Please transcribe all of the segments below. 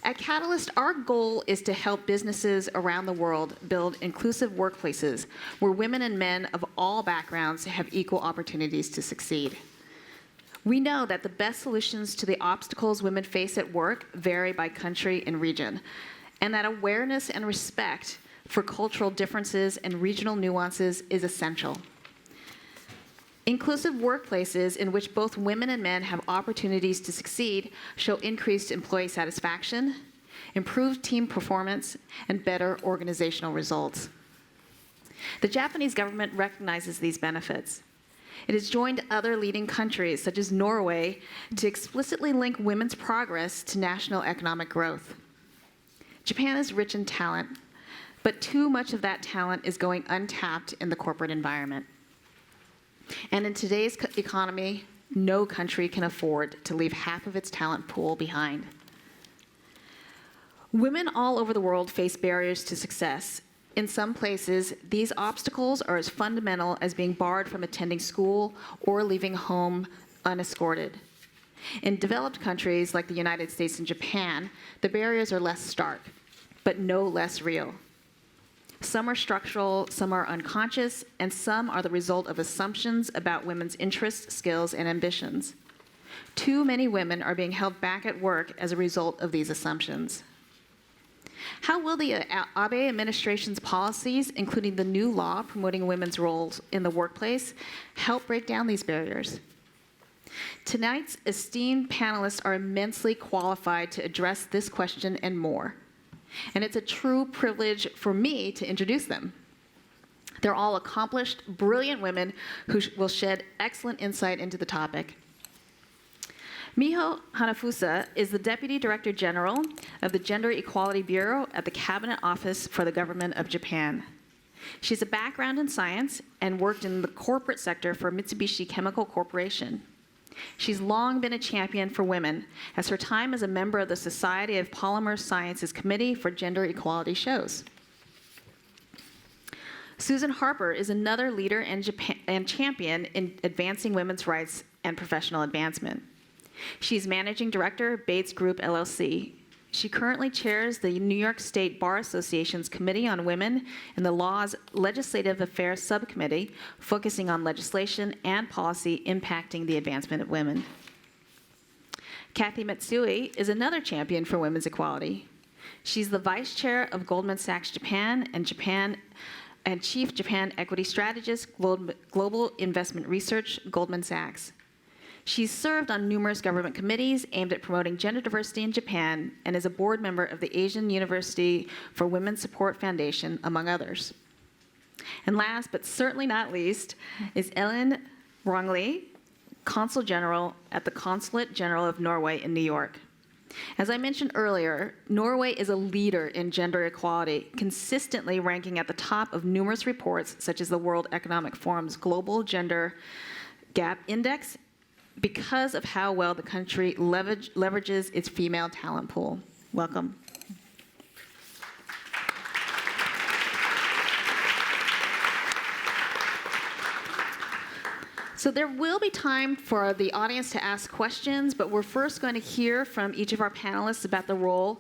At Catalyst, our goal is to help businesses around the world build inclusive workplaces where women and men of all backgrounds have equal opportunities to succeed. We know that the best solutions to the obstacles women face at work vary by country and region, and that awareness and respect for cultural differences and regional nuances is essential. Inclusive workplaces in which both women and men have opportunities to succeed show increased employee satisfaction, improved team performance, and better organizational results. The Japanese government recognizes these benefits. It has joined other leading countries, such as Norway, to explicitly link women's progress to national economic growth. Japan is rich in talent, but too much of that talent is going untapped in the corporate environment. And in today's economy, no country can afford to leave half of its talent pool behind. Women all over the world face barriers to success. In some places, these obstacles are as fundamental as being barred from attending school or leaving home unescorted. In developed countries like the United States and Japan, the barriers are less stark, but no less real. Some are structural, some are unconscious, and some are the result of assumptions about women's interests, skills, and ambitions. Too many women are being held back at work as a result of these assumptions. How will the Abe administration's policies, including the new law promoting women's roles in the workplace, help break down these barriers? Tonight's esteemed panelists are immensely qualified to address this question and more. And it's a true privilege for me to introduce them. They're all accomplished, brilliant women who will shed excellent insight into the topic. Miho Hanafusa is the Deputy Director General of the Gender Equality Bureau at the Cabinet Office for the Government of Japan. She has a background in science and worked in the corporate sector for Mitsubishi Chemical Corporation. She's long been a champion for women, as her time as a member of the Society of Polymer Sciences Committee for Gender Equality shows. Susan Harper is another leader and champion in advancing women's rights and professional advancement. She's Managing Director, Bates Group, LLC. She currently chairs the New York State Bar Association's Committee on Women and the Law's Legislative Affairs Subcommittee, focusing on legislation and policy impacting the advancement of women. Kathy Matsui is another champion for women's equality. She's the Vice Chair of Goldman Sachs Japan and Chief Japan Equity Strategist, Global Investment Research, Goldman Sachs. She's served on numerous government committees aimed at promoting gender diversity in Japan and is a board member of the Asian University for Women's Support Foundation, among others. And last, but certainly not least, is Ellen Rongli, Consul General at the Consulate General of Norway in New York. As I mentioned earlier, Norway is a leader in gender equality, consistently ranking at the top of numerous reports, such as the World Economic Forum's Global Gender Gap Index, because of how well the country leverages its female talent pool. Welcome. So there will be time for the audience to ask questions, but we're first going to hear from each of our panelists about their role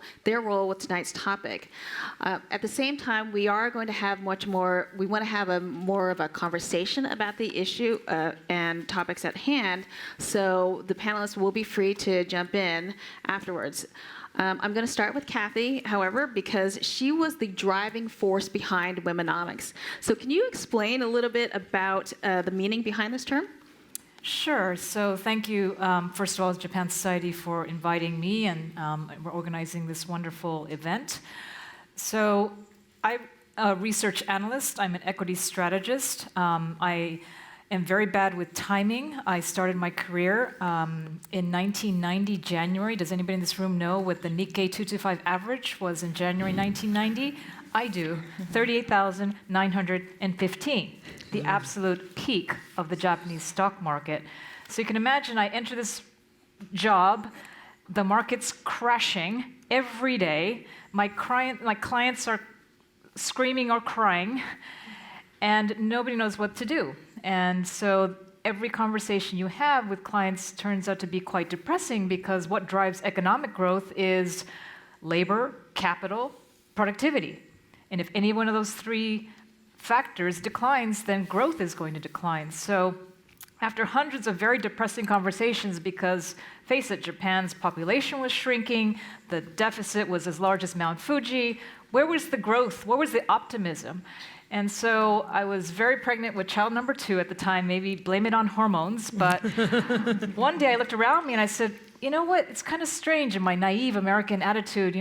with tonight's topic. At the same time, we are going to have we want to have more of a conversation about the issue and topics at hand, so the panelists will be free to jump in afterwards. I'm going to start with Kathy, however, because she was the driving force behind Womenomics. So can you explain a little bit about the meaning behind this term? Sure. So thank you, first of all, Japan Society, for inviting me, and we're organizing this wonderful event. So I'm a research analyst. I'm an equity strategist. I am very bad with timing. I started my career in 1990, January. Does anybody in this room know what the Nikkei 225 average was in January 1990? I do. 38,915, the absolute peak of the Japanese stock market. So you can imagine I enter this job, the market's crashing every day. My clients are screaming or crying, and nobody knows what to do. And so every conversation you have with clients turns out to be quite depressing, because what drives economic growth is labor, capital, productivity. And if any one of those three factors declines, then growth is going to decline. So after hundreds of very depressing conversations, because face it, Japan's population was shrinking, the deficit was as large as Mount Fuji, where was the growth? Where was the optimism? And so I was very pregnant with child number 2 at the time, maybe blame it on hormones, but one day I looked around me and I said, you know what, it's kind of strange in my naive American attitude,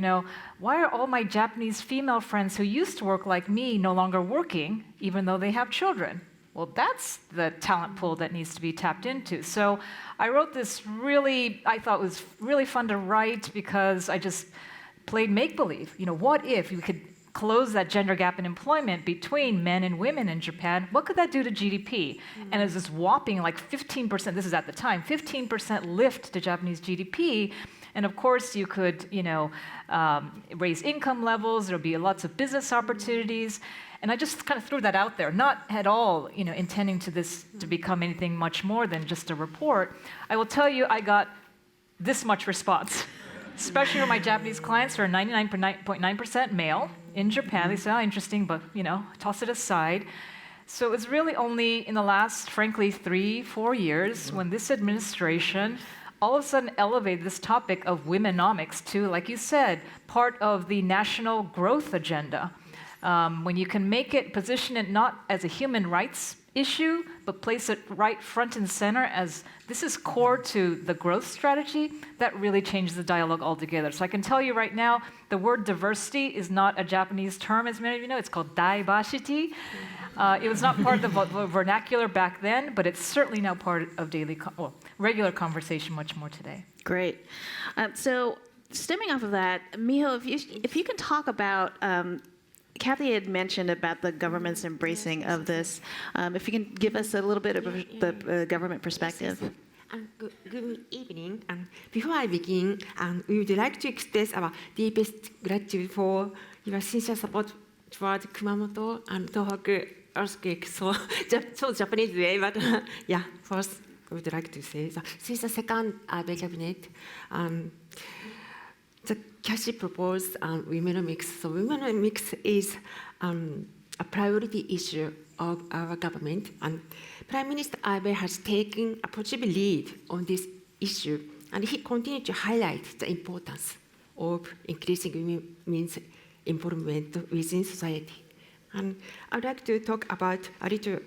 why are all my Japanese female friends who used to work like me no longer working, even though they have children? Well, that's the talent pool that needs to be tapped into. So I wrote this I thought was really fun to write because I just played make-believe. What if you could close that gender gap in employment between men and women in Japan? What could that do to GDP? And it's this whopping 15%, this is at the time, 15% lift to Japanese GDP. And of course, you could, raise income levels, there'll be lots of business opportunities. And I just kind of threw that out there, not at all, intending to become anything much more than just a report. I will tell you, I got this much response, especially from my Japanese clients who are 99.9% male in Japan. They say, oh, interesting, but, toss it aside. So it was really only in the last, frankly, 3-4 years when this administration all of a sudden elevated this topic of womenomics to, like you said, part of the national growth agenda. When you can position it not as a human rights issue, but place it right front and center as this is core to the growth strategy, that really changes the dialogue altogether. So I can tell you right now, the word diversity is not a Japanese term, as many of you know. It's called diversity. It was not part of the vernacular back then, but it's certainly now part of regular conversation much more today. Great. So stemming off of that, Miho, if you can talk about Kathy had mentioned about the government's embracing of this. If you can give us a little bit of the government perspective. Good evening. Before I begin, we would like to express our deepest gratitude for your sincere support toward Kumamoto and Tohoku earthquake. So Japanese way, but first we would like to say that since the second Abe cabinet, the Kashi proposed Womenomics. So Womenomics is a priority issue of our government, and Prime Minister Abe has taken a positive lead on this issue, and he continued to highlight the importance of increasing women's involvement within society. And I'd like to talk about a little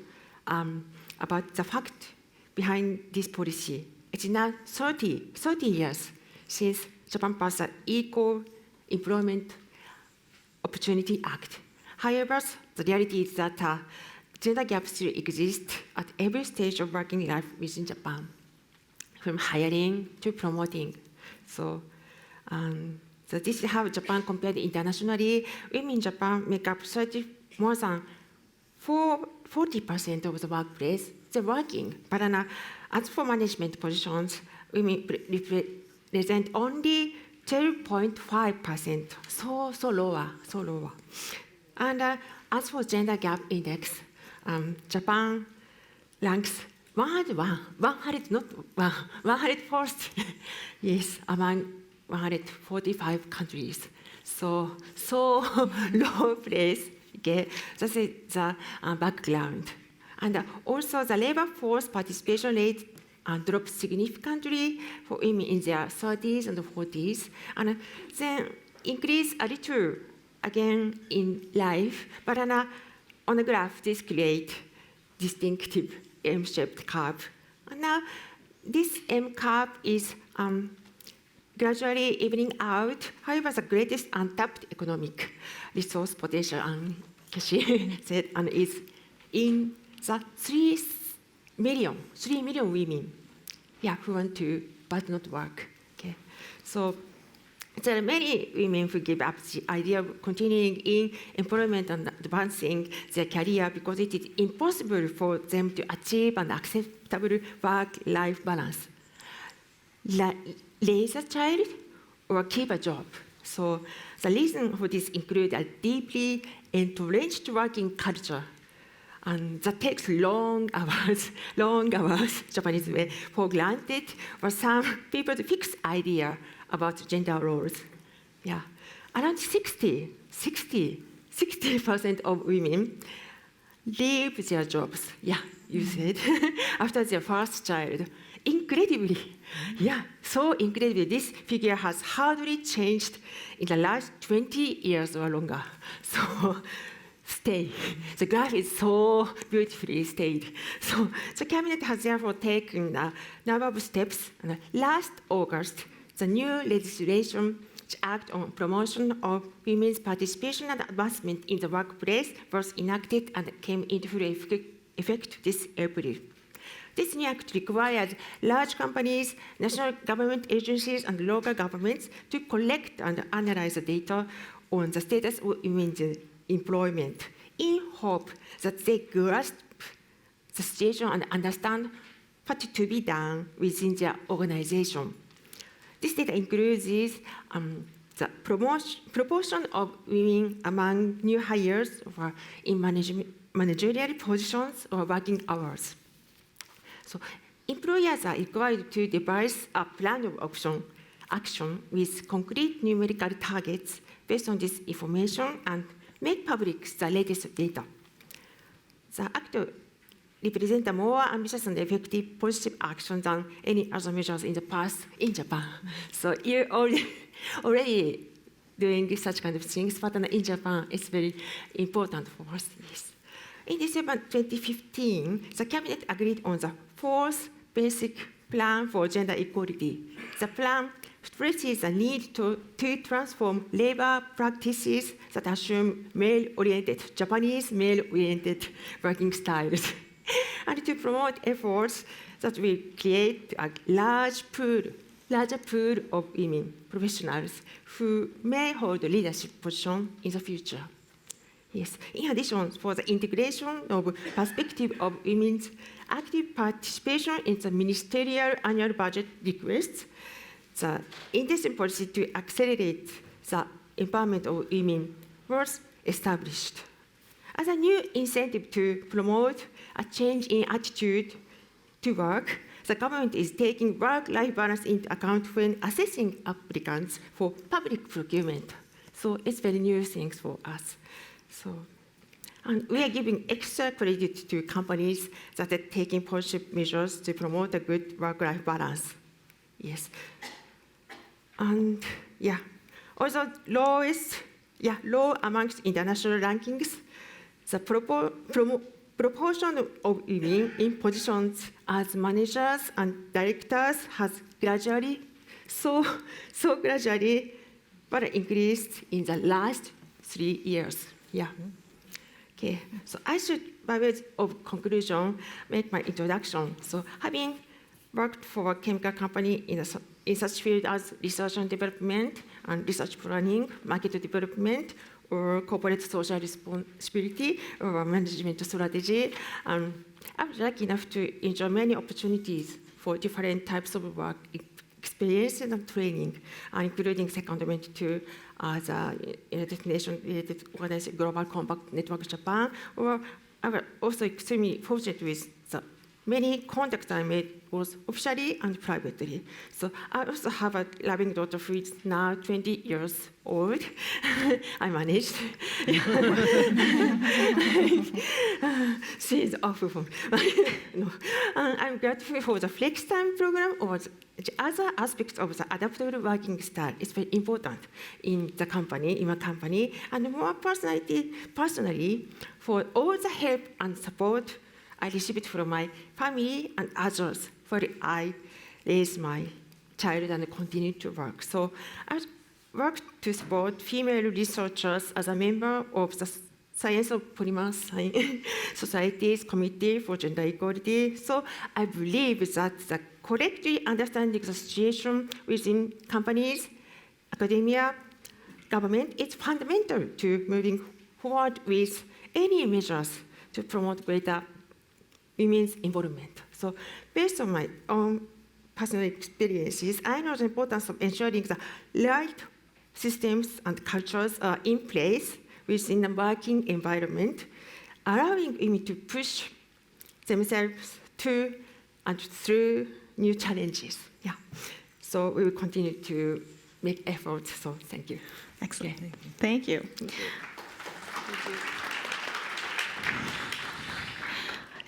about the fact behind this policy. It's now 30 years since Japan passed the Equal Employment Opportunity Act. However, the reality is that gender gaps still exist at every stage of working life within Japan, from hiring to promoting. So this is how Japan compared internationally. Women in Japan make up more than 40% of the workplace. They're working, but as for management positions, women represent only 12.5%, so lower. And as for gender gap index, Japan ranks 101st, yes, among 145 countries. So low place. Okay, that is the background. And also the labor force participation rate dropped significantly for women in their 30s and 40s, and then increased a little again in life. But on the graph, this creates distinctive M-shaped curve. And now this M curve is gradually evening out. However, the greatest untapped economic resource potential, Kashi said, is in the 3 million women, who want to but not work. Okay, so there are many women who give up the idea of continuing in employment and advancing their career because it is impossible for them to achieve an acceptable work-life balance. Raise a child or keep a job. So the reason for this include a deeply entrenched working culture, and that takes long hours, Japanese way, for granted, or some people's fixed idea about gender roles. around 60% of women leave their jobs. Yeah, you said, after their first child. Incredibly, yeah, so incredibly, this figure has hardly changed in the last 20 years or longer. So, stay. The graph is so beautifully stayed. So, the cabinet has therefore taken a number of steps. And last August, the new legislation, the Act on Promotion of Women's Participation and Advancement in the Workplace, was enacted and came into full effect this April. This new act requires large companies, national government agencies, and local governments to collect and analyze the data on the status of women's employment in hope that they grasp the situation and understand what to be done within their organization. This data includes the proportion of women among new hires or in managerial positions or working hours. So employers are required to devise a plan of action with concrete numerical targets based on this information and make public the latest data. The act represents a more ambitious and effective positive action than any other measures in the past in Japan. So you're already doing such kind of things, but in Japan, it's very important for us. Yes. In December 2015, the cabinet agreed on the fourth basic plan for gender equality. The plan stresses the need to transform labor practices that assume male-oriented, Japanese male-oriented working styles, and to promote efforts that will create a larger pool of women professionals who may hold leadership positions in the future. Yes. In addition, for the integration of perspective of women's active participation in the ministerial annual budget requests, the intention policy to accelerate the empowerment of women was established. As a new incentive to promote a change in attitude to work, the government is taking work-life balance into account when assessing applicants for public procurement. So it's very new things for us. So, and we are giving extra credit to companies that are taking positive measures to promote a good work-life balance. Yes. And yeah, also low amongst international rankings, the proportion of women in positions as managers and directors has gradually, but increased in the last 3 years. Yeah. Okay. So I should, by way of conclusion, make my introduction. So having worked for a chemical company in such field as research and development and research planning, market development, or corporate social responsibility, or management strategy, I was lucky enough to enjoy many opportunities for different types of work experience and training, including secondment to the United Nations-related organization Global Compact Network Japan, or I was also extremely fortunate with the many contacts I made both officially and privately. So I also have a loving daughter who is now 20 years old. I managed. She is awful for me. No. I'm grateful for the flex time program or the other aspects of the adaptable working style. It's very important in my company, and more personally, for all the help and support I received from my family and others while I raised my child and continued to work. So I worked to support female researchers as a member of the Science of Polymer Society's Committee for Gender Equality. So I believe that the correctly understanding the situation within companies, academia, government is fundamental to moving forward with any measures to promote greater women's involvement. So based on my own personal experiences, I know the importance of ensuring the right systems and cultures are in place within the working environment, allowing women to push themselves to and through new challenges. Yeah. So we will continue to make efforts. So thank you. Excellent. Yeah. Thank you.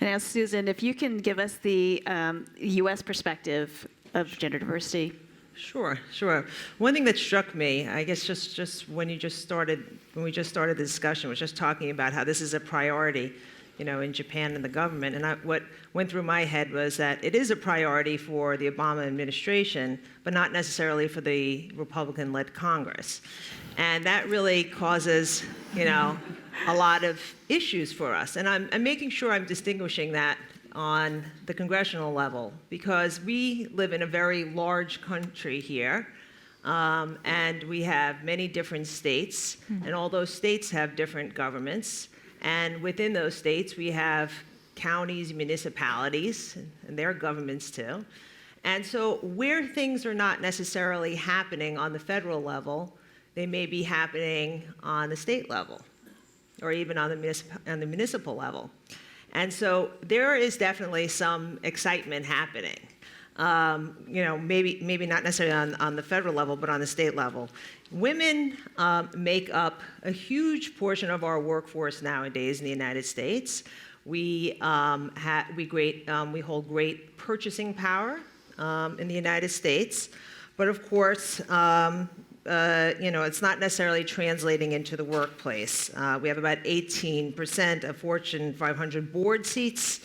And now, Susan, if you can give us the U.S. perspective of gender diversity. Sure, sure. One thing that struck me, I guess just when we just started the discussion, was just talking about how this is a priority, in Japan and the government. And what went through my head was that it is a priority for the Obama administration, but not necessarily for the Republican-led Congress. And that really causes, a lot of issues for us. And I'm making sure I'm distinguishing that on the congressional level, because we live in a very large country here, and we have many different states, and all those states have different governments, and within those states we have counties, municipalities, and their governments too. And so where things are not necessarily happening on the federal level, they may be happening on the state level, or even on the municipal level. And so there is definitely some excitement happening. Maybe not necessarily on the federal level, but on the state level. Women make up a huge portion of our workforce nowadays in the United States. We hold great purchasing power in the United States, but of course, it's not necessarily translating into the workplace. We have about 18% of Fortune 500 board seats.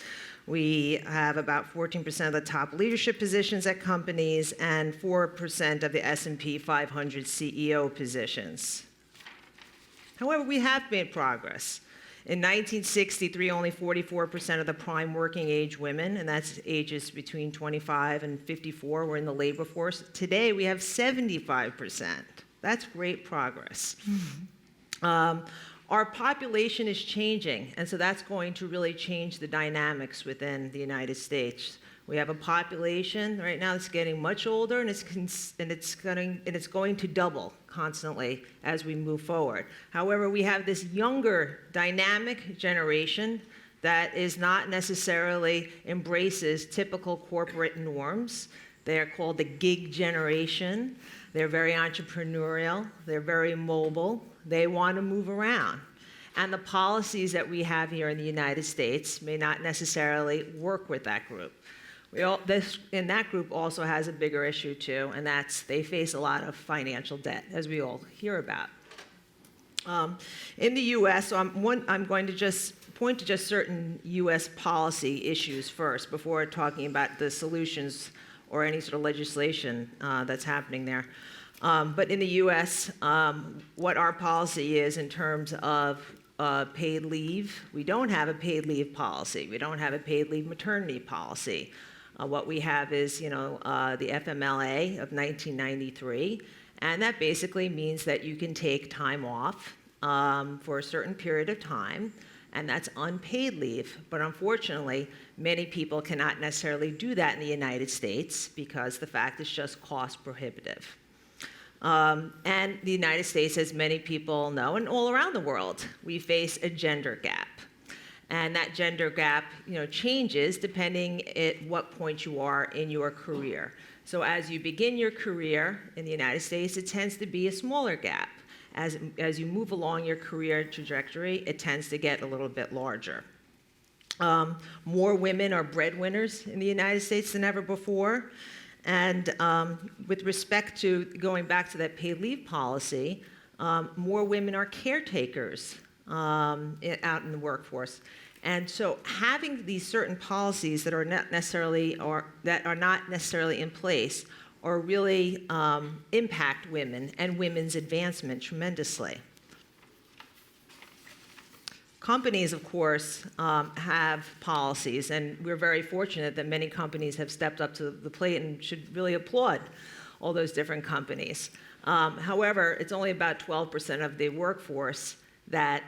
We have about 14% of the top leadership positions at companies and 4% of the S&P 500 CEO positions. However, we have made progress. In 1963, only 44% of the prime working age women, and that's ages between 25 and 54, were in the labor force. Today, we have 75%. That's great progress. Our population is changing, and so that's going to really change the dynamics within the United States. We have a population right now that's getting much older, and it's going to double constantly as we move forward. However, we have this younger, dynamic generation that is not necessarily embraces typical corporate norms. They are called the gig generation. They're very entrepreneurial. They're very mobile. They want to move around. And the policies that we have here in the United States may not necessarily work with that group. In that group also has a bigger issue too, and that's they face a lot of financial debt, as we all hear about. In the U.S., so I'm going to just point to just certain U.S. policy issues first before talking about the solutions or any sort of legislation that's happening there. But in the U.S., what our policy is in terms of paid leave, we don't have a paid leave policy. We don't have a paid leave maternity policy. What we have is, the FMLA of 1993, and that basically means that you can take time off for a certain period of time, and that's unpaid leave. But unfortunately, many people cannot necessarily do that in the United States because the fact is just cost prohibitive. And the United States, as many people know, and all around the world, we face a gender gap. And that gender gap, changes depending at what point you are in your career. So as you begin your career in the United States, it tends to be a smaller gap. As you move along your career trajectory, it tends to get a little bit larger. More women are breadwinners in the United States than ever before. And with respect to going back to that paid leave policy, more women are caretakers out in the workforce. And so having these certain policies that are not necessarily in place or really impact women and women's advancement tremendously. Companies, of course, have policies, and we're very fortunate that many companies have stepped up to the plate and should really applaud all those different companies. However, it's only about 12% of the workforce that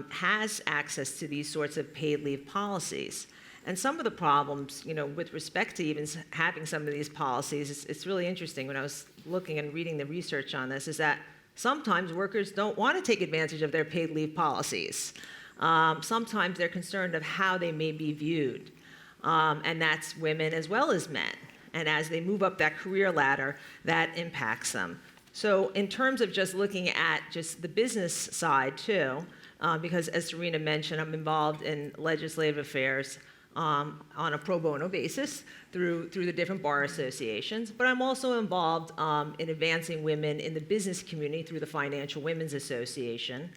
has access to these sorts of paid leave policies. And some of the problems, with respect to even having some of these policies, it's really interesting when I was looking and reading the research on this, is that sometimes workers don't want to take advantage of their paid leave policies. Sometimes they're concerned of how they may be viewed, and that's women as well as men. And as they move up that career ladder, that impacts them. So in terms of just looking at just the business side too, because as Serena mentioned, I'm involved in legislative affairs on a pro bono basis through the different bar associations, but I'm also involved in advancing women in the business community through the Financial Women's Association,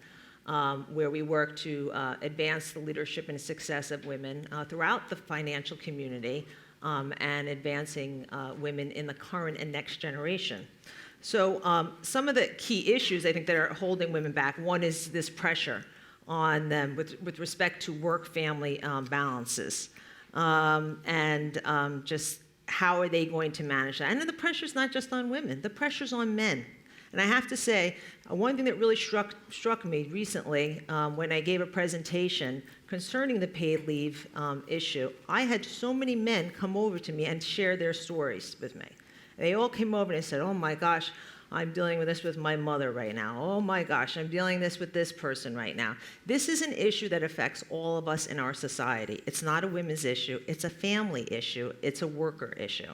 where we work to advance the leadership and success of women throughout the financial community and advancing women in the current and next generation. So some of the key issues I think that are holding women back, one is this pressure on them with respect to work-family balances. Just how are they going to manage that? And the pressure's not just on women, the pressure's on men. And I have to say, one thing that really struck me recently when I gave a presentation concerning the paid leave issue, I had so many men come over to me and share their stories with me. They all came over and they said, oh my gosh, I'm dealing with this with my mother right now. Oh my gosh, I'm dealing this with this person right now. This is an issue that affects all of us in our society. It's not a women's issue, it's a family issue, it's a worker issue.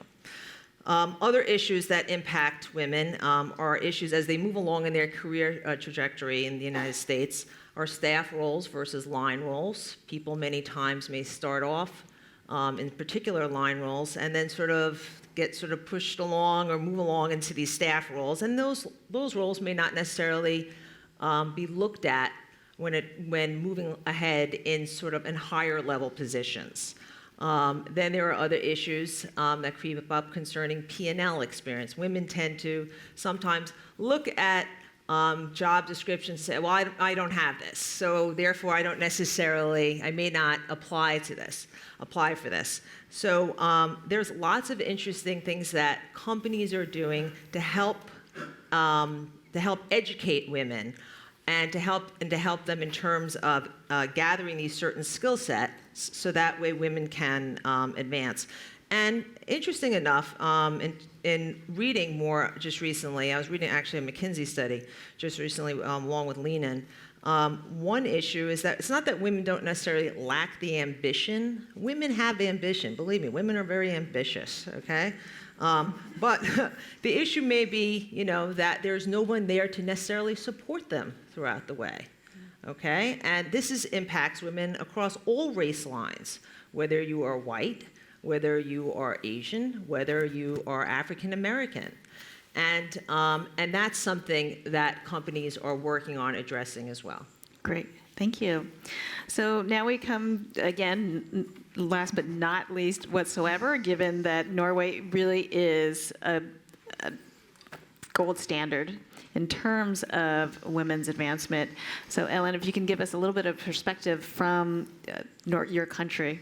Other issues that impact women are issues as they move along in their career trajectory in the United States are staff roles versus line roles. People many times may start off in particular line roles and then get pushed along or move along into these staff roles, and those roles may not necessarily be looked at when moving ahead in higher level positions. Then there are other issues that creep up concerning P&L experience. Women tend to sometimes look at job descriptions and say, well, I don't have this, so therefore I may not apply for this. So there's lots of interesting things that companies are doing to help educate women and to help them in terms of gathering these certain skill sets so that way women can advance. And interesting enough, in reading more just recently, I was reading actually a McKinsey study just recently along with Lenin. One issue is that it's not that women don't necessarily lack the ambition. Women have ambition, believe me, women are very ambitious, okay? But the issue may be, that there's no one there to necessarily support them throughout the way, okay? And this impacts women across all race lines, whether you are white, whether you are Asian, whether you are African American. And that's something that companies are working on addressing as well. Great, thank you. So now we come, again, last but not least whatsoever, given that Norway really is a gold standard in terms of women's advancement. So Ellen, if you can give us a little bit of perspective from your country.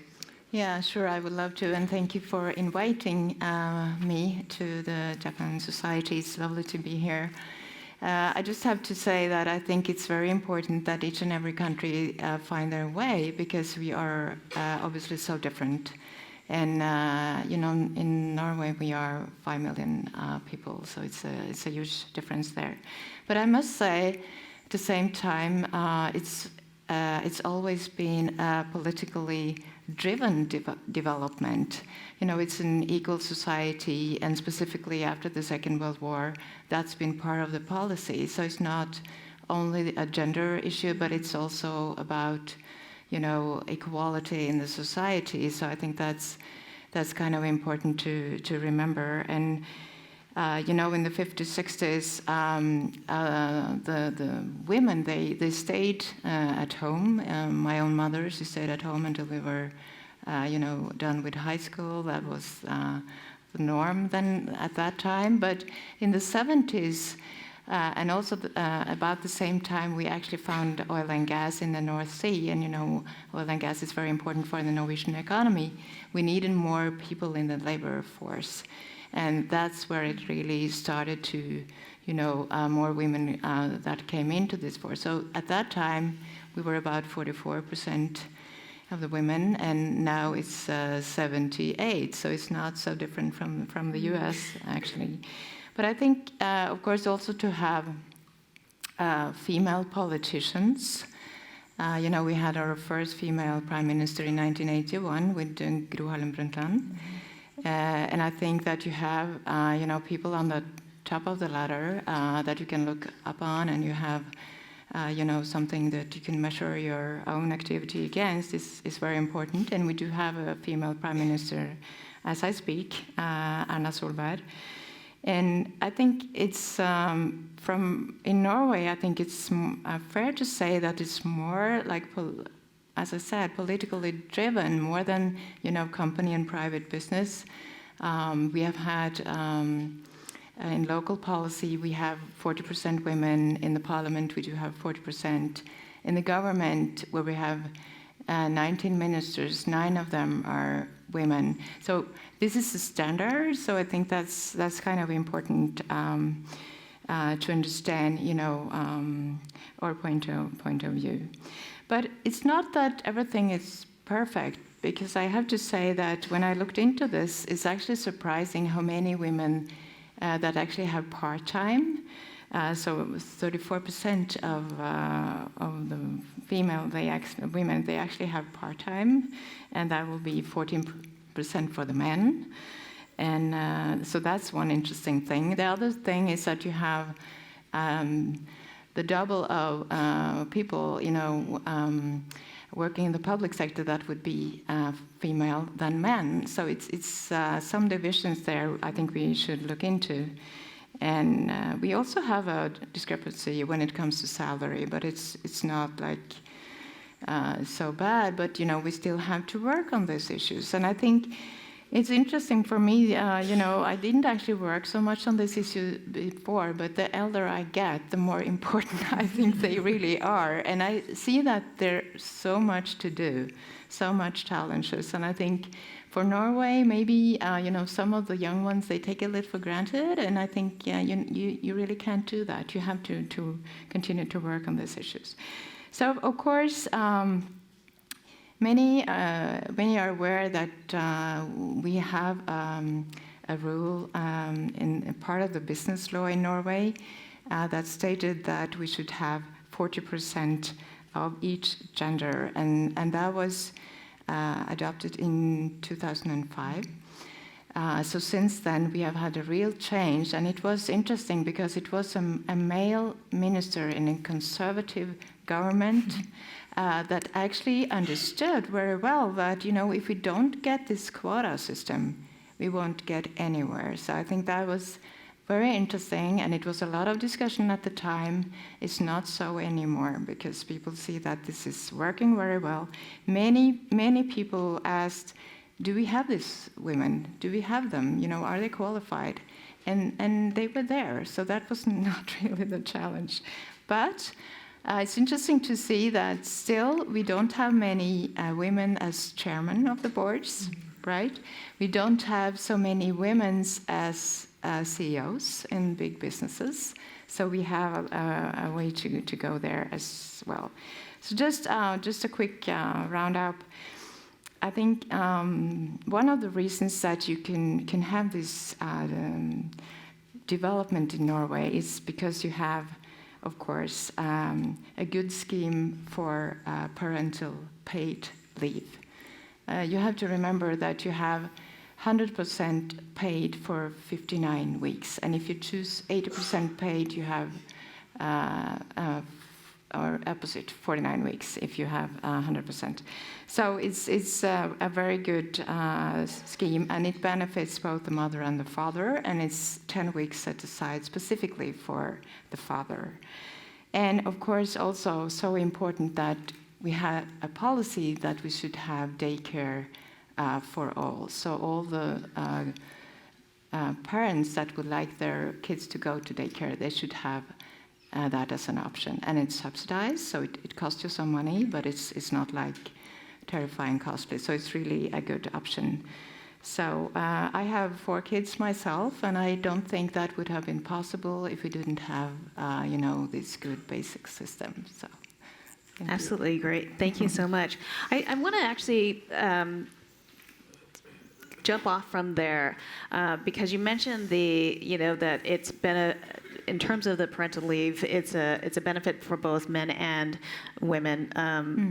Yeah, sure, I would love to, and thank you for inviting me to the Japan Society. It's lovely to be here. I just have to say that I think it's very important that each and every country find their way, because we are obviously so different. And in Norway we are 5 million people, so it's a huge difference there. But I must say, at the same time, it's always been a politically driven development. It's an equal society, and specifically after the Second World War, that's been part of the policy. So it's not only a gender issue, but it's also about, equality in the society. So I think that's kind of important to remember. And in the 50s, 60s, the women, they stayed at home. My own mother, she stayed at home until we were, done with high school. That was the norm then at that time. But in the 70s, and also about the same time, we actually found oil and gas in the North Sea. And, oil and gas is very important for the Norwegian economy. We needed more people in the labor force. And that's where it really started to, more women that came into this force. So at that time, we were about 44% of the women, and now it's 78. So it's not so different from the US, actually. But I think, of course, also to have female politicians. We had our first female prime minister in 1981 with Gro Harlem Brundtland. And I think that you have, people on the top of the ladder that you can look upon, and you have something that you can measure your own activity against is very important. And we do have a female prime minister as I speak, Erna Solberg. And I think it's in Norway, I think it's fair to say that it's more like, as I said, politically driven, more than, company and private business. We have had, in local policy, we have 40% women. In the parliament, we do have 40%. In the government, where we have 19 ministers, 9 of them are women. So this is the standard. So I think that's kind of important to understand, our point of view. But it's not that everything is perfect, because I have to say that when I looked into this, it's actually surprising how many women that actually have part-time. So 34% of the women, they actually have part-time, and that will be 14% for the men. And so that's one interesting thing. The other thing is that you have the double of people, working in the public sector that would be female than men. So it's some divisions there I think we should look into. And we also have a discrepancy when it comes to salary, but it's not like so bad. But we still have to work on these issues. And I think it's interesting for me. I didn't actually work so much on this issue before, but the elder I get, the more important I think they really are. And I see that there's so much to do, so much challenges. And I think for Norway, maybe some of the young ones, they take a little for granted, and I think you really can't do that. You have to continue to work on these issues. So of course, many are aware that we have a rule in part of the business law in Norway that stated that we should have 40% of each gender, and that was adopted in 2005. So since then, we have had a real change, and it was interesting because it was a male minister in a conservative government that actually understood very well that, if we don't get this quota system, we won't get anywhere. So I think that was very interesting, and it was a lot of discussion at the time. It's not so anymore, because people see that this is working very well. Many people asked, do we have these women? Do we have them? Are they qualified? And they were there, so that was not really the challenge. But it's interesting to see that still we don't have many women as chairman of the boards, right? We don't have so many women as CEOs in big businesses, so we have a way to go there as well. So just a quick roundup. I think one of the reasons that you can have this development in Norway is because you have, of course, a good scheme for parental paid leave. You have to remember that you have 100% paid for 59 weeks. And if you choose 80% paid, you have, or opposite, 49 weeks if you have 100%. So it's a very good scheme, and it benefits both the mother and the father, and it's 10 weeks set aside specifically for the father. And of course, also so important that we have a policy that we should have daycare for all. So all the parents that would like their kids to go to daycare, they should have that as an option. And it's subsidized, so it costs you some money, but it's not like terrifying costly. So it's really a good option. So I have 4 kids myself, and I don't think that would have been possible if we didn't have, this good basic system. So. Absolutely great. Thank you so much. I want to actually jump off from there because you mentioned that it's been in terms of the parental leave, it's a benefit for both men and women,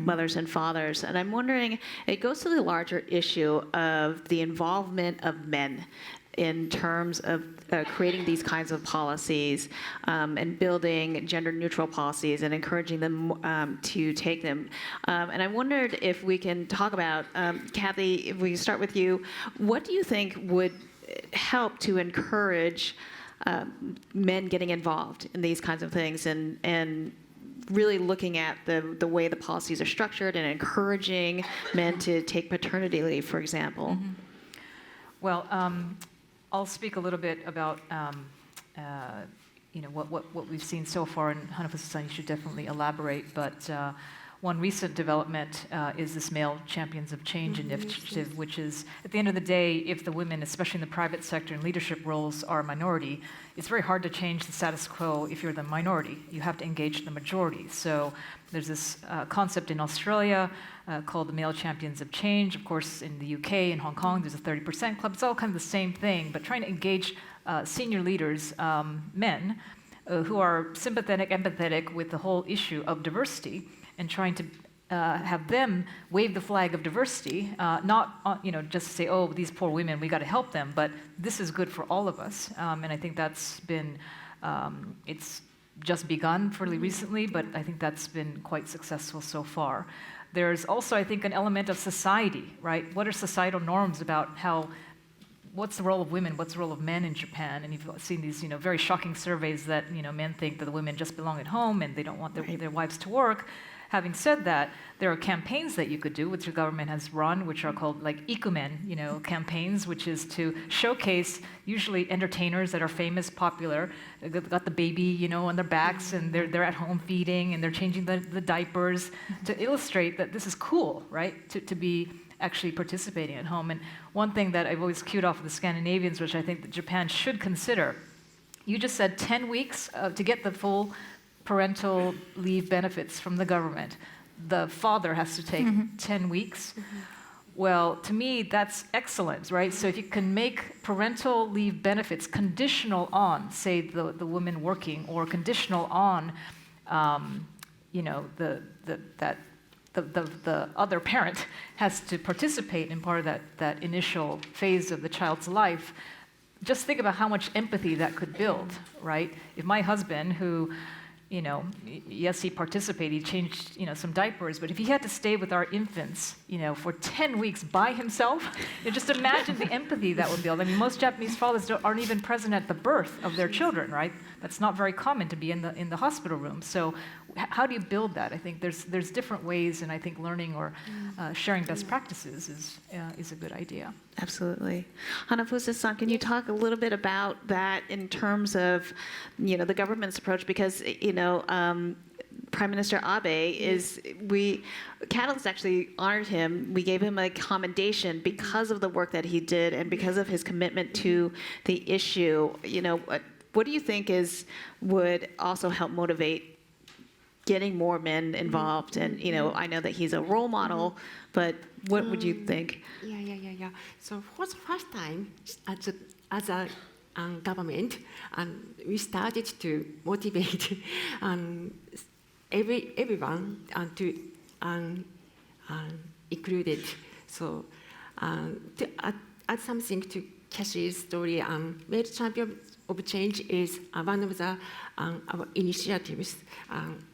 mothers and fathers. And I'm wondering, it goes to the larger issue of the involvement of men in terms of creating these kinds of policies and building gender-neutral policies and encouraging them to take them. And I wondered if we can talk about, Kathy, if we start with you, what do you think would help to encourage men getting involved in these kinds of things and really looking at the way the policies are structured and encouraging men to take paternity leave, for example? Mm-hmm. Well, I'll speak a little bit about what we've seen so far, and Hanafusa-san, you should definitely elaborate. But one recent development is this Male Champions of Change initiative, which is, at the end of the day, if the women, especially in the private sector and leadership roles, are a minority, it's very hard to change the status quo if you're the minority. You have to engage the majority. So there's this concept in Australia called the Male Champions of Change. Of course, in the UK and Hong Kong, there's a 30% club. It's all kind of the same thing, but trying to engage senior leaders, men, who are sympathetic, empathetic with the whole issue of diversity, and trying to have them wave the flag of diversity, not just say, oh, these poor women, we got to help them, but this is good for all of us. And I think that's been, it's just begun fairly recently, but I think that's been quite successful so far. There's also, I think, an element of society, right? What are societal norms about what's the role of women, what's the role of men in Japan? And you've seen these, very shocking surveys that, men think that the women just belong at home and they don't want their wives to work. Having said that, there are campaigns that you could do, which the government has run, which are called like ikumen, campaigns, which is to showcase usually entertainers that are famous, popular, got the baby, on their backs, and they're at home feeding, and they're changing the diapers to illustrate that this is cool, right? To be actually participating at home. And one thing that I've always cued off of the Scandinavians, which I think that Japan should consider, you just said 10 weeks to get the full parental leave benefits from the government. The father has to take 10 weeks. Well, to me, that's excellent, right? So if you can make parental leave benefits conditional on, say, the woman working, or conditional on, the other parent has to participate in part of that initial phase of the child's life, just think about how much empathy that could build, right? If my husband, who yes, he participated, he changed, some diapers, but if he had to stay with our infants, for 10 weeks by himself, just imagine the empathy that would build. I mean, most Japanese fathers aren't even present at the birth of their children, right? That's not very common to be in the hospital room. So how do you build that? I think there's different ways, and I think learning or sharing best practices is a good idea. Absolutely. Hanafusa-san, can you talk a little bit about that in terms of, the government's approach? Because, Prime Minister Abe Catalyst actually honored him. We gave him a commendation because of the work that he did and because of his commitment to the issue. What do you think would also help motivate getting more men involved? And, I know that he's a role model, but what would you think? Yeah. So for the first time, as a government, we started to motivate everyone to include it. So to add something to Cashie's story, Male Champion of Change is one of the our initiatives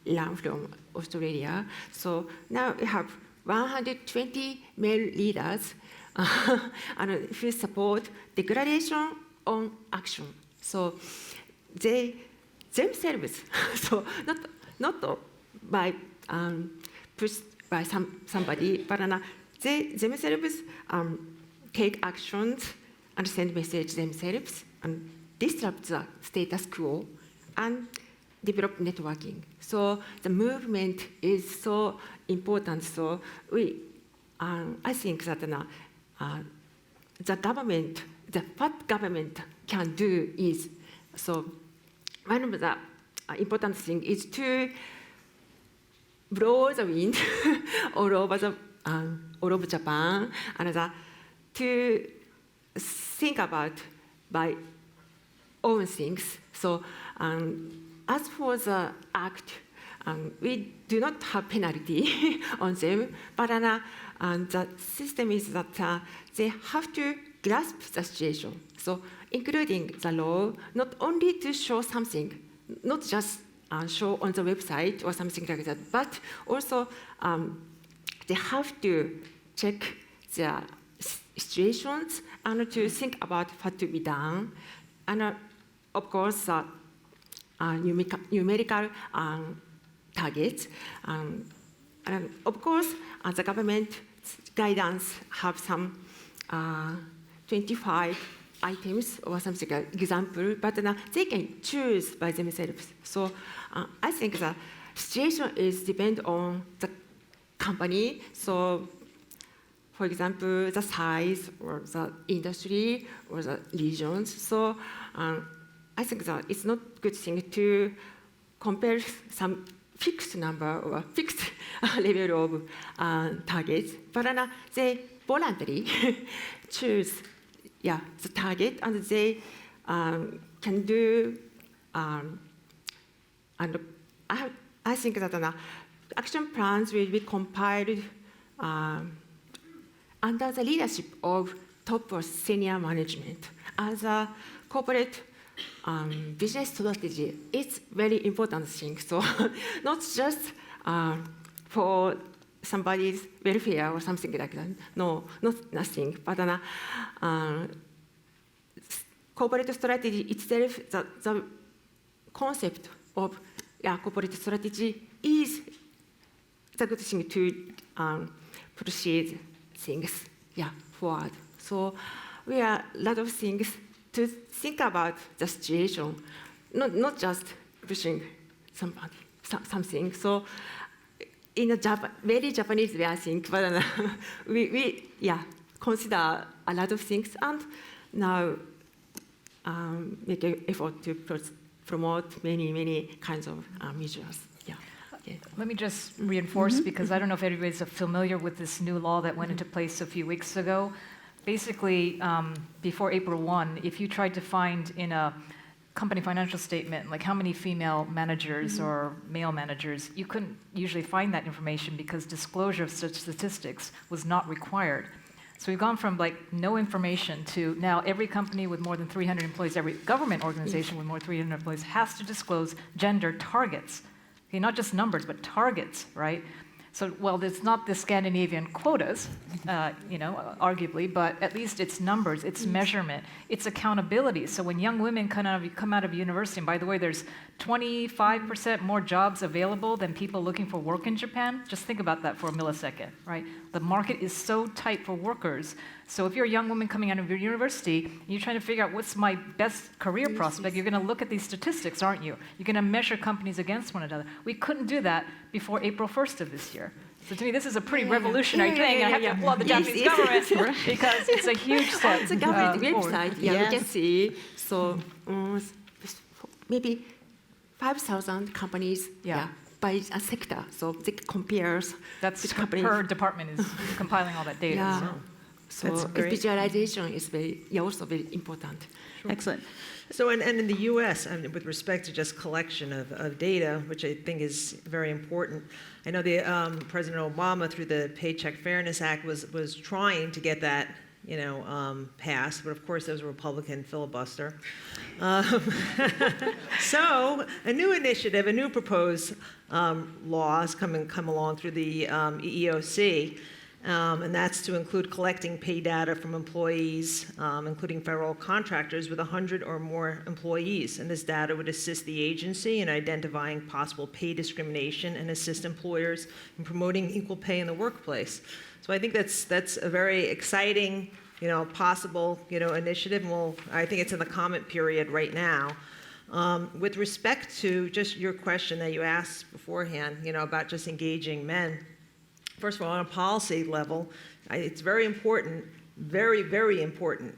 run from Australia. So now we have 120 male leaders who support Declaration on Action. So they themselves, so not by pushed by somebody, but they themselves take actions and send message themselves and disrupt the status quo and develop networking. So the movement is so important. So I think that what government can do is, so one of the important things is to blow the wind all over Japan, and to think about by own things. So as for the act, we do not have penalty on them, but the system is that they have to grasp the situation. So including the law, not only to show something, not just show on the website or something like that, but also they have to check the situations and to think about what to be done. And of course, numerical targets. And of course, the government guidance have some 25 items or something like example, but they can choose by themselves. So I think the situation is depend on the company. So for example, the size or the industry or the regions. So I think that it's not a good thing to compare some fixed number or fixed level of targets, but they voluntarily choose the target, and they can do. And I think that action plans will be compiled under the leadership of top or senior management. As a corporate business strategy, it's very important thing. So not just for somebody's welfare or something like that. No, nothing. But corporate strategy itself, the concept of corporate strategy is the good thing to proceed things forward. So we are a lot of things to think about the situation, not just pushing something. So in a very Japanese way, I think, but we consider a lot of things, and now make an effort to promote many kinds of measures. Let me just reinforce, because I don't know if everybody's familiar with this new law that went into place a few weeks ago. Basically, before April 1, if you tried to find in a company financial statement, like how many female managers or male managers, you couldn't usually find that information because disclosure of such statistics was not required. So we've gone from like no information to now every company with more than 300 employees, every government organization with more than 300 employees has to disclose gender targets. Okay, not just numbers, but targets, right? So, well, it's not the Scandinavian quotas, arguably, but at least it's numbers, it's measurement, it's accountability. So when young women come out of university, and by the way, there's 25% more jobs available than people looking for work in Japan. Just think about that for a millisecond, right? The market is so tight for workers. So if you're a young woman coming out of your university, and you're trying to figure out what's my best career prospect, you're going to look at these statistics, aren't you? You're going to measure companies against one another. We couldn't do that before April 1st of this year. So to me, this is a pretty revolutionary thing. I have to applaud the Japanese government because it's a huge step. It's a government website. Yes. You can see. So maybe 5,000 companies by a sector. So they compares. That's her department is compiling all that data. Yeah. So that's great. Visualization is also very important. Excellent. So, and in the U.S., with respect to just collection of data, which I think is very important, I know the President Obama, through the Paycheck Fairness Act, was trying to get that, passed, but of course there was a Republican filibuster. So, a new initiative, a new proposed law has come along through the EEOC. And that's to include collecting pay data from employees, including federal contractors with 100 or more employees. And this data would assist the agency in identifying possible pay discrimination and assist employers in promoting equal pay in the workplace. So I think that's a very exciting, possible, initiative. And I think it's in the comment period right now. With respect to just your question that you asked beforehand, about just engaging men. First of all, on a policy level, it's very important, very, very important,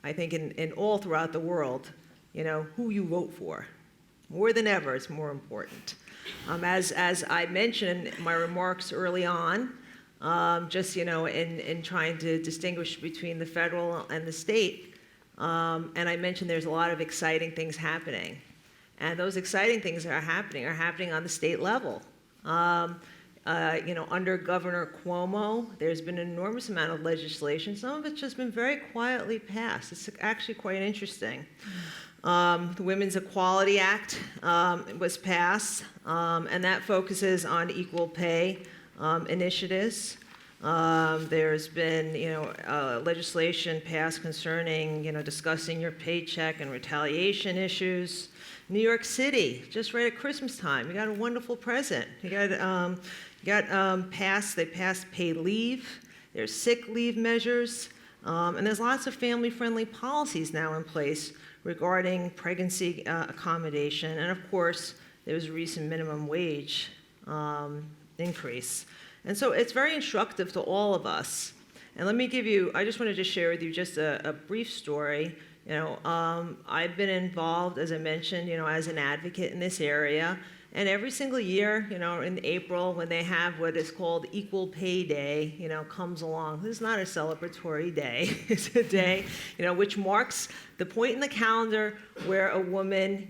I think, in all throughout the world, who you vote for. More than ever, it's more important. As I mentioned in my remarks early on, just, in trying to distinguish between the federal and the state, and I mentioned there's a lot of exciting things happening. And those exciting things are happening on the state level. Under Governor Cuomo, there's been an enormous amount of legislation. Some of it's just been very quietly passed. It's actually quite interesting. The Women's Equality Act was passed, and that focuses on equal pay initiatives. There's been, legislation passed concerning, discussing your paycheck and retaliation issues. New York City, just right at Christmas time, you got a wonderful present. They passed paid leave. There's sick leave measures, and there's lots of family-friendly policies now in place regarding pregnancy accommodation, and of course, there was a recent minimum wage increase. And so it's very instructive to all of us. And let me give you, I just wanted to share with you just a brief story. I've been involved, as I mentioned, as an advocate in this area. And every single year, in April, when they have what is called Equal Pay Day, comes along. This is not a celebratory day. It's a day, which marks the point in the calendar where a woman,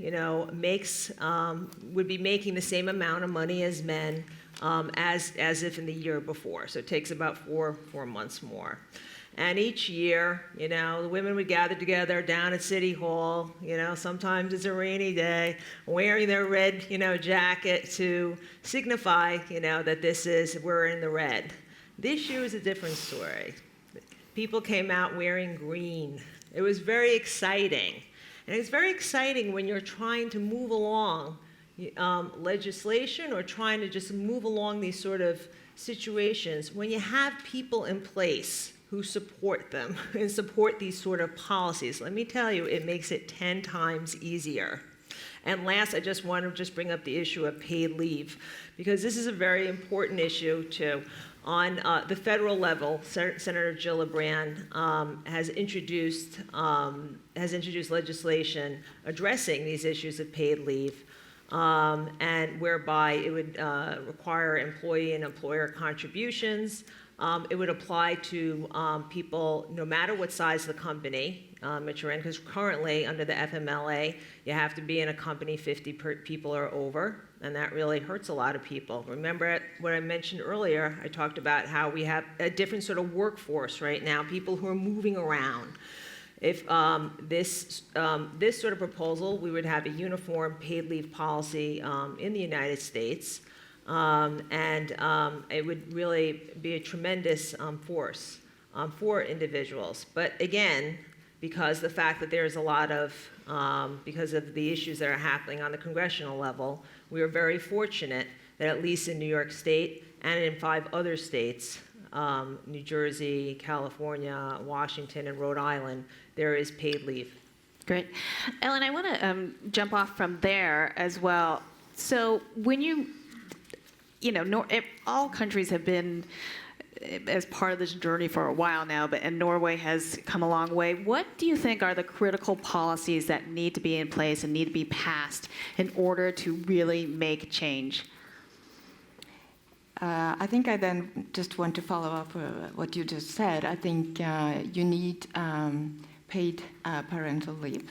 would be making the same amount of money as men, as if in the year before. So it takes about four months more. And each year, the women would gather together down at City Hall, sometimes it's a rainy day, wearing their red, jacket to signify, that we're in the red. This year was a different story. People came out wearing green. It was very exciting. And it's very exciting when you're trying to move along legislation or trying to just move along these sort of situations, when you have people in place who support them and support these sort of policies. Let me tell you, it makes it 10 times easier. And last, I just want to bring up the issue of paid leave, because this is a very important issue too. On the federal level, Senator Gillibrand has introduced legislation addressing these issues of paid leave, and whereby it would require employee and employer contributions. It would apply to people, no matter what size the company that you're in, because currently under the FMLA, you have to be in a company 50 people or over, and that really hurts a lot of people. Remember what I mentioned earlier, I talked about how we have a different sort of workforce right now, people who are moving around. If this sort of proposal, we would have a uniform paid leave policy in the United States. And it would really be a tremendous force for individuals. But again, because the fact that there's a lot of, because of the issues that are happening on the congressional level, we are very fortunate that at least in New York State and in 5 other states, New Jersey, California, Washington, and Rhode Island, there is paid leave. Great. Ellen, I want to jump off from there as well. So when all countries have been as part of this journey for a while now, and Norway has come a long way. What do you think are the critical policies that need to be in place and need to be passed in order to really make change? I think I then just want to follow up what you just said. I think you need paid parental leave.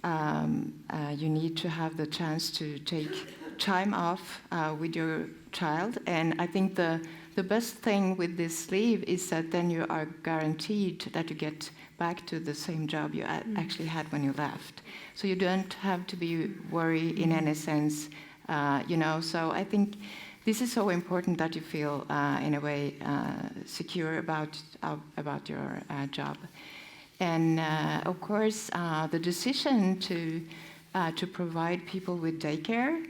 You need to have the chance to take time off with your child. And I think the best thing with this leave is that then you are guaranteed that you get back to the same job you actually had when you left. So you don't have to be worried in any sense, So I think this is so important that you feel, in a way, secure about your job. And of course, the decision to provide people with daycare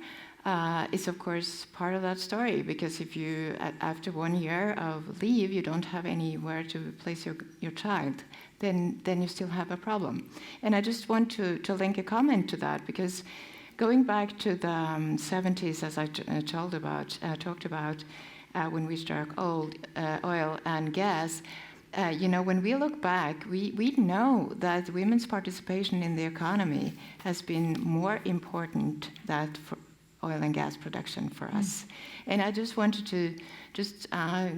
is of course part of that story, because if you, after 1 year of leave, you don't have anywhere to place your child, then you still have a problem. And I just want to link a comment to that, because going back to the 70s, as I talked about, when we struck oil and gas, when we look back, we know that women's participation in the economy has been more important than for oil and gas production for us. And I just wanted to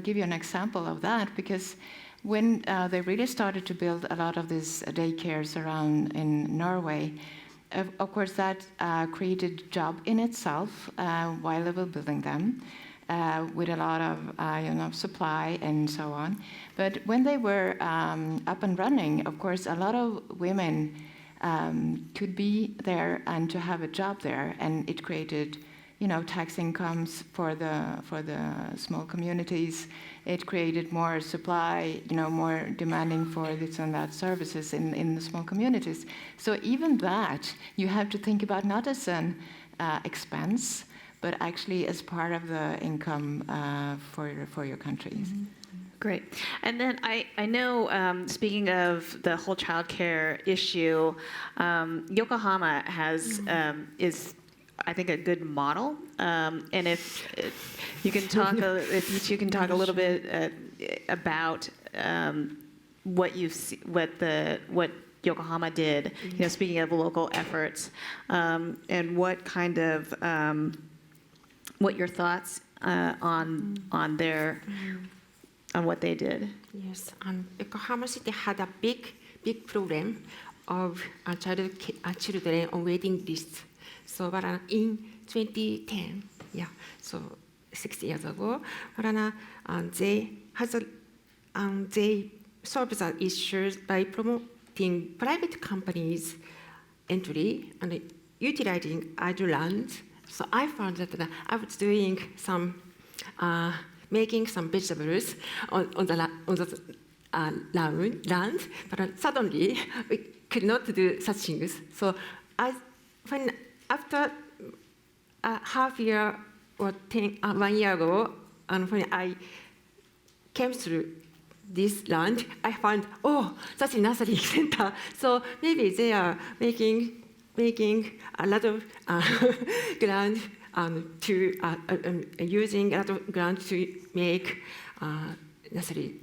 give you an example of that, because when they really started to build a lot of these daycares around in Norway, of course that created job in itself while they were building them. with a lot of supply and so on. But when they were up and running, of course, a lot of women could be there and to have a job there, and it created tax incomes for the small communities. It created more supply, more demanding for this and that services in the small communities. So even that, you have to think about not as an expense, but actually as part of the income for your countries. Mm-hmm. Great. And then I know, speaking of the whole childcare issue, Yokohama is, I think, a good model. And if you can talk, if you can talk a little bit about what Yokohama did, speaking of local efforts, and what kind of what your thoughts on what they did. Yes, Yokohama City had a big problem of children on waiting lists. So, but in 2010, so 6 years ago, they solved the issues by promoting private companies' entry and utilizing idle land. So I found that I was doing some, making some vegetables on the land, but suddenly we could not do such things. So after a half year or 1 year ago, and when I came through this land, I found, such a nursery center. So maybe they are making a lot of ground to using a lot of ground to make nursery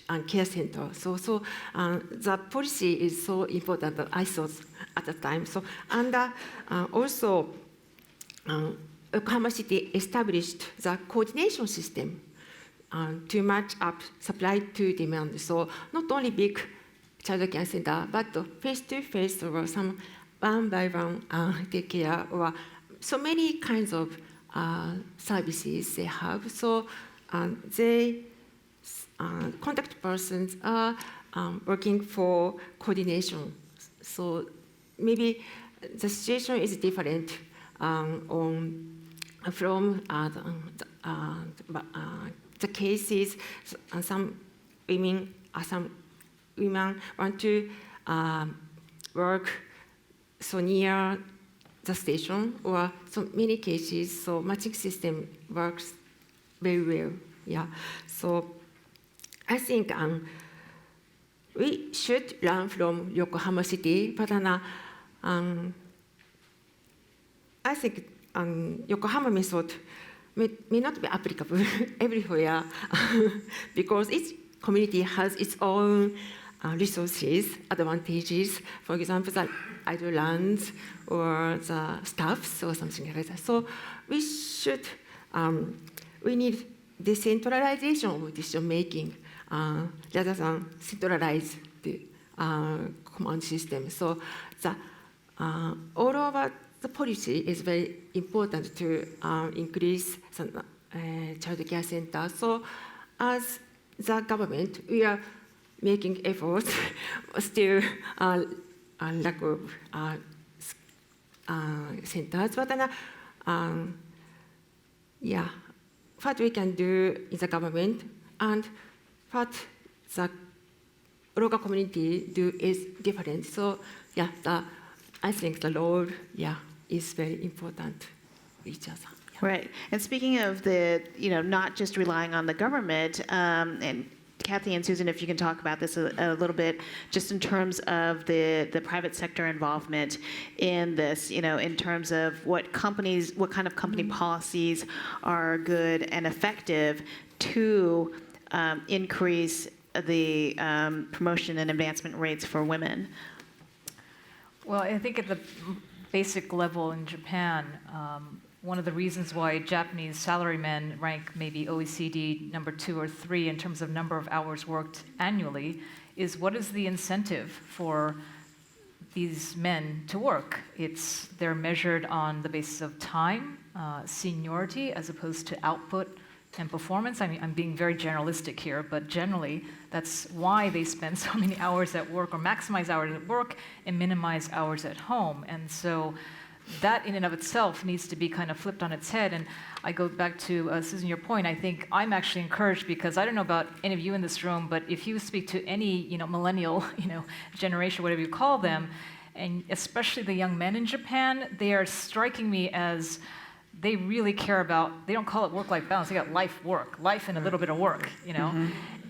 and care center. So the policy is so important that I thought at the time. So and also Yokohama City established the coordination system to match up supply to demand. So not only big child care center, but face-to-face or some one-by-one take care, or so many kinds of services they have. So they contact persons are working for coordination. So maybe the situation is different from the cases. Some women want to work so near the station, or so many cases, so matching system works very well. Yeah. So I think we should learn from Yokohama City, but I think Yokohama method may not be applicable everywhere because each community has its own resources, advantages. For example, the idle lands or the staffs or something like that. So we should, we need decentralization of decision making rather than centralize the command system. So the all over the policy is very important to increase the child care center. So as the government, we are making efforts, still lack of centers. But what we can do in the government and what the local community do is different. So I think the role, is very important for each other. Right. And speaking of the, not just relying on the government, and Kathy and Susan, if you can talk about this a little bit, just in terms of the private sector involvement in this, in terms of what kind of company policies are good and effective to increase the promotion and advancement rates for women. Well, I think at the basic level in Japan, one of the reasons why Japanese salarymen rank maybe OECD number 2 or 3 in terms of number of hours worked annually is what is the incentive for these men to work? They're measured on the basis of time, seniority as opposed to output and performance. I mean, I'm being very generalistic here, but generally, that's why they spend so many hours at work, or maximize hours at work and minimize hours at home. And so that in and of itself needs to be kind of flipped on its head. And I go back to, Susan, your point. I think I'm actually encouraged because I don't know about any of you in this room, but if you speak to any, millennial, generation, whatever you call them, and especially the young men in Japan, they are striking me as they really care about, they don't call it work-life balance, they got life and a little bit of work,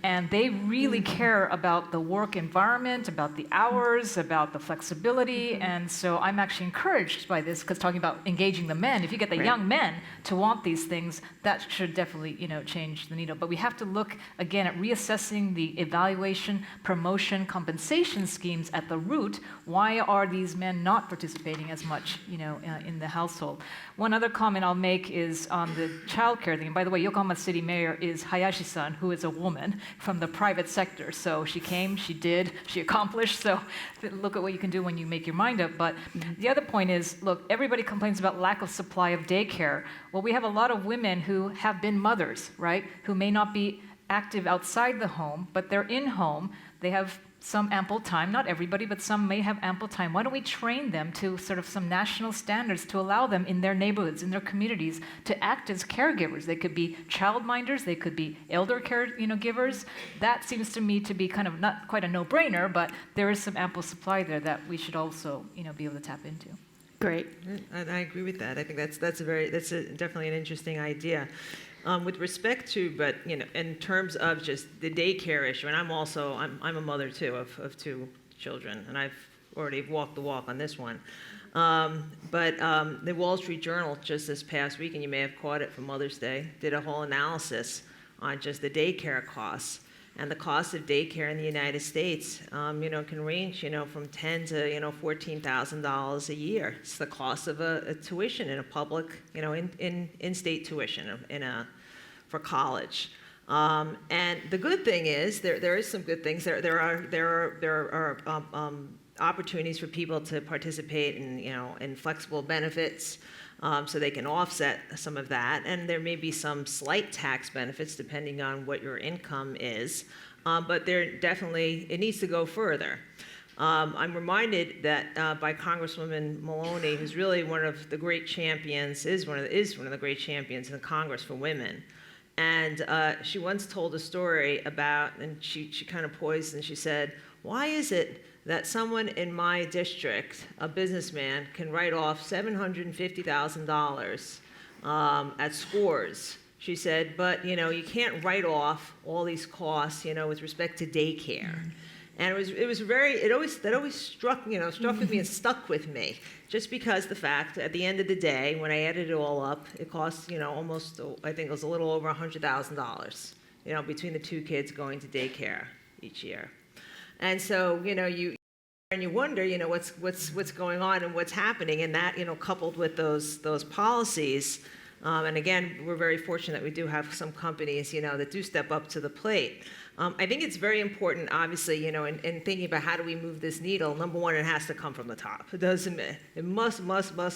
And they really care about the work environment, about the hours, about the flexibility. And so I'm actually encouraged by this, because talking about engaging the men, if you get the young men to want these things, that should definitely, change the needle. But we have to look again at reassessing the evaluation, promotion, compensation schemes at the root. Why are these men not participating as much, in the household? One other comment I'll make is on the childcare thing. And by the way, Yokohama City Mayor is Hayashi-san, who is a woman from the private sector. So she came, she did, she accomplished. So look at what you can do when you make your mind up. But the other point is, look, everybody complains about lack of supply of daycare. Well, we have a lot of women who have been mothers, right? Who may not be active outside the home, but they're in home. They have some ample time, not everybody, but some may have ample time. Why don't we train them to sort of some national standards to allow them in their neighborhoods, in their communities, to act as caregivers? They could be childminders, they could be elder care, givers. That seems to me to be kind of not quite a no-brainer, but there is some ample supply there that we should also, be able to tap into. Great. I agree with that. I think that's definitely an interesting idea. With respect to, but in terms of just the daycare issue, and I'm a mother too of two children, and I've already walked the walk on this one. But the Wall Street Journal just this past week, and you may have caught it for Mother's Day, did a whole analysis on just the daycare costs. And the cost of daycare in the United States, can range, from $10,000 to $14,000 a year. It's the cost of a tuition in a public, in-state tuition for college. And the good thing is there is some good things. There are opportunities for people to participate in flexible benefits. So they can offset some of that, and there may be some slight tax benefits depending on what your income is, but it needs to go further. I'm reminded that by Congresswoman Maloney, who's really one of the great champions, is one of the great champions in Congress for women, and she once told a story about, and she kind of poised and she said, "Why is it that someone in my district, a businessman, can write off $750,000 at scores?" She said, "But you can't write off all these costs, with respect to daycare." And that always struck with me and stuck with me, just because the fact at the end of the day, when I added it all up, it costs almost, I think it was a little over $100,000, between the two kids going to daycare each year. And so, you wonder, what's going on and what's happening, and that, coupled with those policies, and again, we're very fortunate that we do have some companies, that do step up to the plate. I think it's very important, obviously, in thinking about how do we move this needle. Number one, it has to come from the top. It must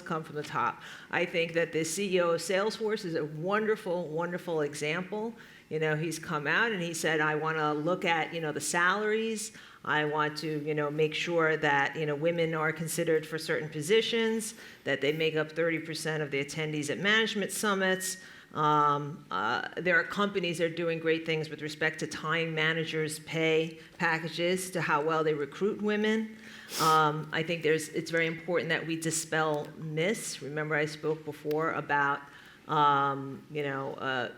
come from the top. I think that the CEO of Salesforce is a wonderful, wonderful example. He's come out and he said, I want to look at, the salaries. I want to, make sure that, women are considered for certain positions, that they make up 30% of the attendees at management summits. There are companies that are doing great things with respect to time managers' pay packages, to how well they recruit women. I think it's very important that we dispel myths. Remember, I spoke before about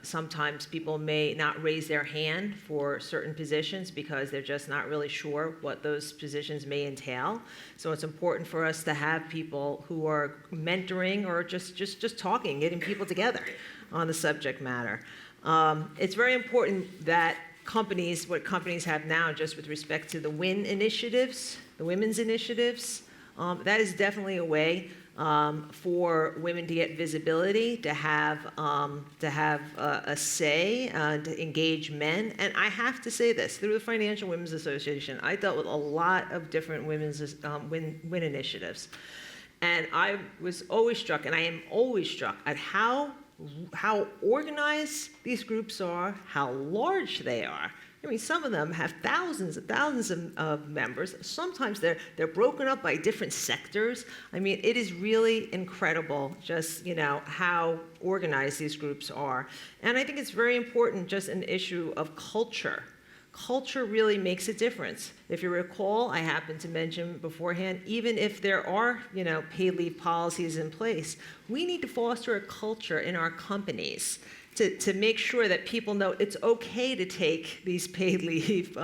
sometimes people may not raise their hand for certain positions because they're just not really sure what those positions may entail. So it's important for us to have people who are mentoring or just talking, getting people together on the subject matter. It's very important that what companies have now, just with respect to the WIN initiatives, the women's initiatives, that is definitely a way for women to get visibility, to have a say, to engage men. And I have to say this, through the Financial Women's Association, I dealt with a lot of different women's WIN initiatives. And I was always struck, and I am always struck at how organized these groups are, how large they are. I mean, some of them have thousands of members. Sometimes they're broken up by different sectors. I mean, it is really incredible just, how organized these groups are. And I think it's very important, just an issue of culture. Culture really makes a difference. If you recall, I happened to mention beforehand, even if there are, paid leave policies in place, we need to foster a culture in our companies to make sure that people know it's okay to take these paid leave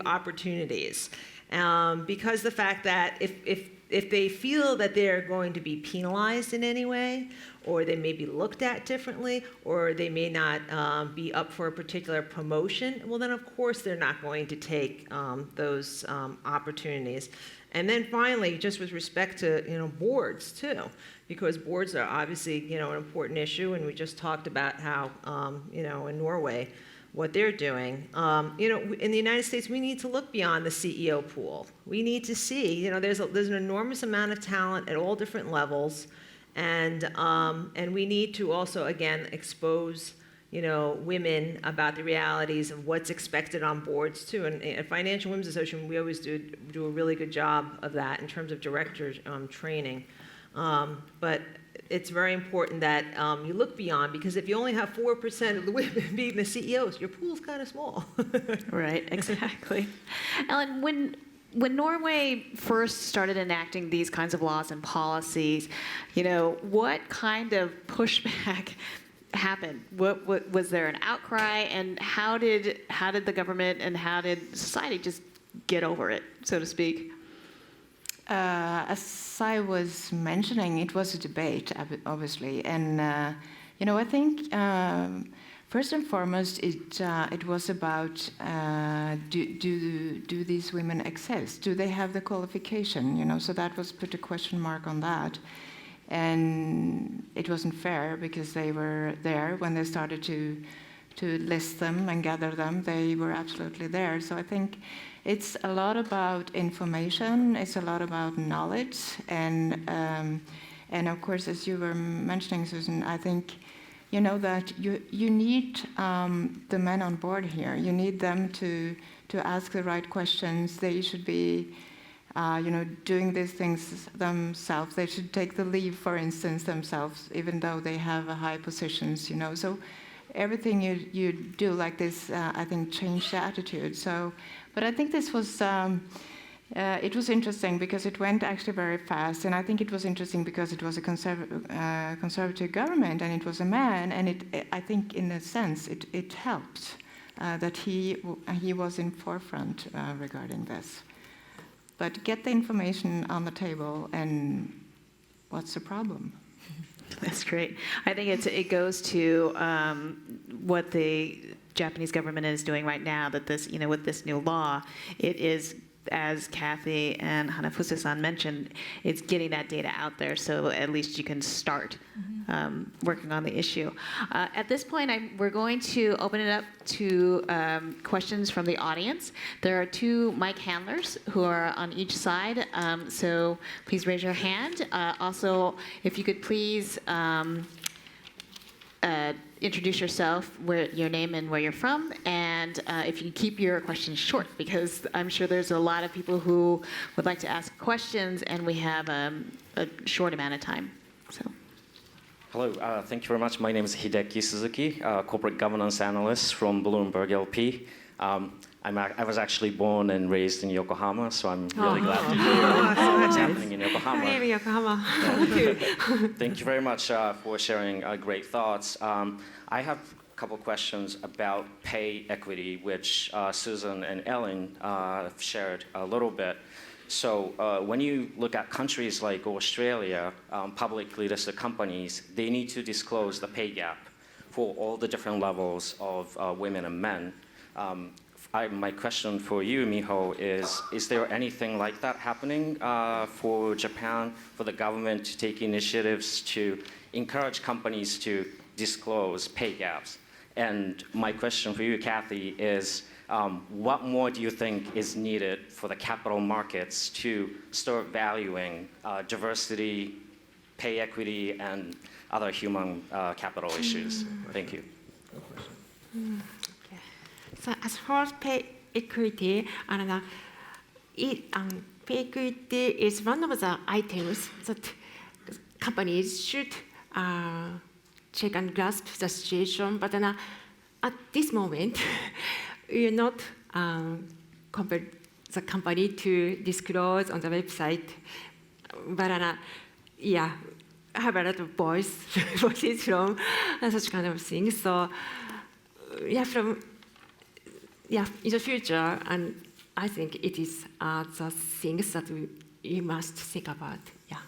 opportunities. Because the fact that if they feel that they're going to be penalized in any way, or they may be looked at differently, or they may not be up for a particular promotion, well then of course they're not going to take those opportunities. And then finally, just with respect to boards too, because boards are obviously an important issue, and we just talked about how in Norway what they're doing. In the United States, we need to look beyond the CEO pool. We need to see, there's an enormous amount of talent at all different levels, and we need to also, again, expose, women about the realities of what's expected on boards too. And at Financial Women's Association, we always do a really good job of that in terms of directors training. But it's very important that you look beyond, because if you only have 4% of the women being the CEOs, your pool's kind of small. Right, exactly. Ellen, when Norway first started enacting these kinds of laws and policies, what kind of pushback happened? What was there an outcry, and how did the government and how did society just get over it, so to speak? As I was mentioning, it was a debate, obviously, and I think first and foremost, it was about do these women exist? Do they have the qualification? So that was put a question mark on that, and it wasn't fair because they were there when they started to list them and gather them. They were absolutely there. So I think it's a lot about information. It's a lot about knowledge, and of course, as you were mentioning, Susan, I think that you need the men on board here. You need them to ask the right questions. They should be doing these things themselves. They should take the leave, for instance, themselves, even though they have high positions. So everything you do like this, I think, changed the attitude. But I think this was, it was interesting because it went actually very fast, and I think it was interesting because it was a conservative government, and it was a man, and I think in a sense it helped that he was in forefront regarding this. But get the information on the table, and what's the problem? That's great. I think it goes to what the Japanese government is doing right now, that this, with this new law, it is, as Kathy and Hanafusa-san mentioned, it's getting that data out there so at least you can start working on the issue. At this point, we're going to open it up to questions from the audience. There are 2 mic handlers who are on each side, so please raise your hand. Also, if you could please introduce yourself, your name and where you're from, and if you keep your questions short, because I'm sure there's a lot of people who would like to ask questions, and we have a short amount of time. So. Hello, thank you very much. My name is Hideki Suzuki, corporate governance analyst from Bloomberg LP. I was actually born and raised in Yokohama, so I'm really glad to hear what's happening in Yokohama. Hi, Yokohama. Thank you very much for sharing great thoughts. I have a couple questions about pay equity, which Susan and Ellen shared a little bit. So when you look at countries like Australia, publicly listed companies, they need to disclose the pay gap for all the different levels of women and men. My question for you, Miho, is there anything like that happening for Japan, for the government to take initiatives to encourage companies to disclose pay gaps? And my question for you, Kathy, is what more do you think is needed for the capital markets to start valuing diversity, pay equity, and other human capital issues? Thank you. So as far as pay equity, pay equity is one of the items that companies should check and grasp the situation. But at this moment, we are not compel the company to disclose on the website. But yeah, I have a lot of voices from such kind of things. So yeah, in the future, and I think it is the things that we must think about. Yeah,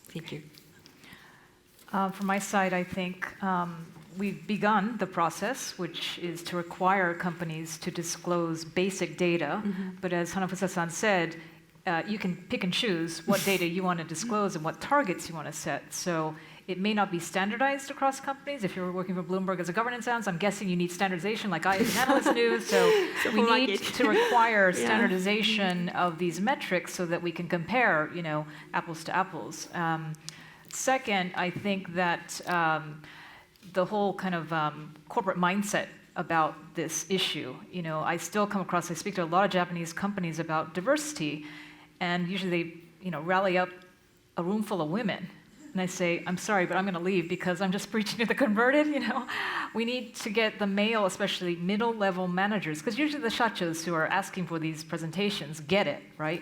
thank you. From my side, I think we've begun the process, which is to require companies to disclose basic data. But as Hanafusa-san said, you can pick and choose what data you want to disclose and what targets you want to set. So it may not be standardized across companies. If you're working for Bloomberg as a governance analyst, I'm guessing you need standardization like I as an analyst do. So we need to require standardization of these metrics so that we can compare, apples to apples. Second, I think that the whole kind of corporate mindset about this issue, I still come across, I speak to a lot of Japanese companies about diversity, and usually they, rally up a room full of women. And I say, I'm sorry, but I'm going to leave because I'm just preaching to the converted, We need to get the male, especially middle-level managers, because usually the shachos who are asking for these presentations get it, right?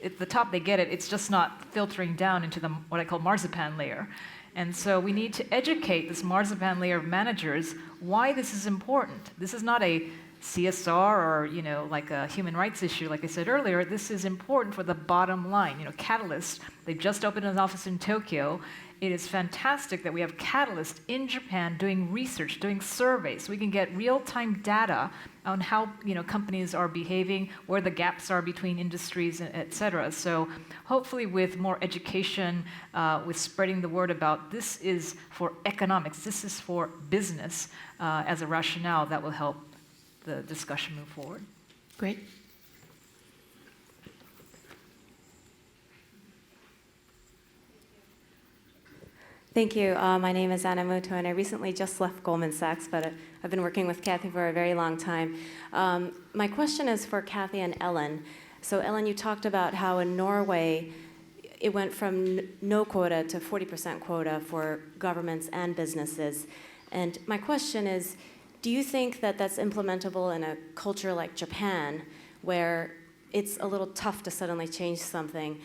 At the top, they get it. It's just not filtering down into the what I call marzipan layer. And so we need to educate this marzipan layer of managers why this is important. This is not a CSR or like a human rights issue, like I said earlier. This is important for the bottom line. Catalyst, they've just opened an office in Tokyo. It is fantastic that we have Catalyst in Japan doing research, doing surveys. We can get real-time data on how companies are behaving, where the gaps are between industries, et cetera. So hopefully with more education, with spreading the word about this is for economics, this is for business as a rationale, that will help the discussion move forward. Great. Thank you. My name is Anna Muto, and I recently just left Goldman Sachs, but I've been working with Kathy for a very long time. My question is for Kathy and Ellen. So Ellen, you talked about how in Norway, it went from no quota to 40% quota for governments and businesses. And my question is, do you think that that's implementable in a culture like Japan, where it's a little tough to suddenly change something?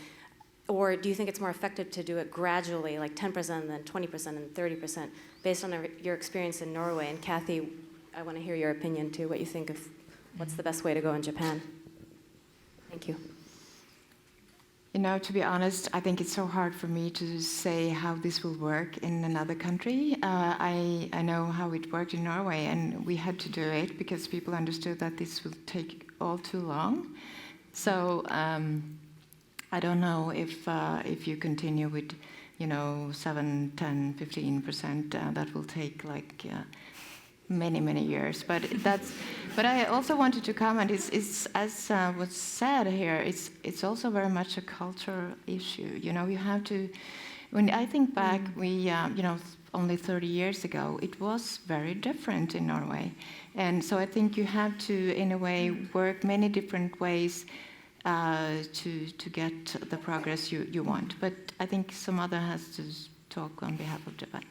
Or do you think it's more effective to do it gradually, like 10%, then 20%, and 30%, based on your experience in Norway? And Kathy, I want to hear your opinion too, what you think of what's the best way to go in Japan. Thank you. To be honest, I think it's so hard for me to say how this will work in another country. I know how it worked in Norway, and we had to do it because people understood that this will take all too long. So I don't know if you continue with 7, 10, 15%, that will take like many years. But I also wanted to comment. It's as was said here. It's also very much a cultural issue. You have to. When I think back, we only 30 years ago, it was very different in Norway, and so I think you have to, in a way, work many different ways to get the progress you want. But I think some other has to talk on behalf of Japan.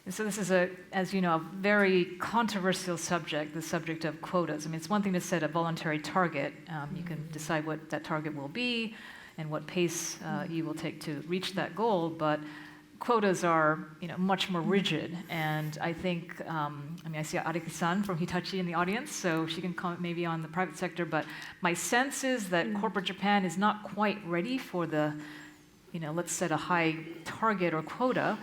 And so this is, as you know, a very controversial subject, the subject of quotas. I mean, it's one thing to set a voluntary target. You can decide what that target will be and what pace you will take to reach that goal, but quotas are much more rigid. And I think, I see Ariki-san from Hitachi in the audience, so she can comment maybe on the private sector, but my sense is that corporate Japan is not quite ready for the, let's set a high target or quota.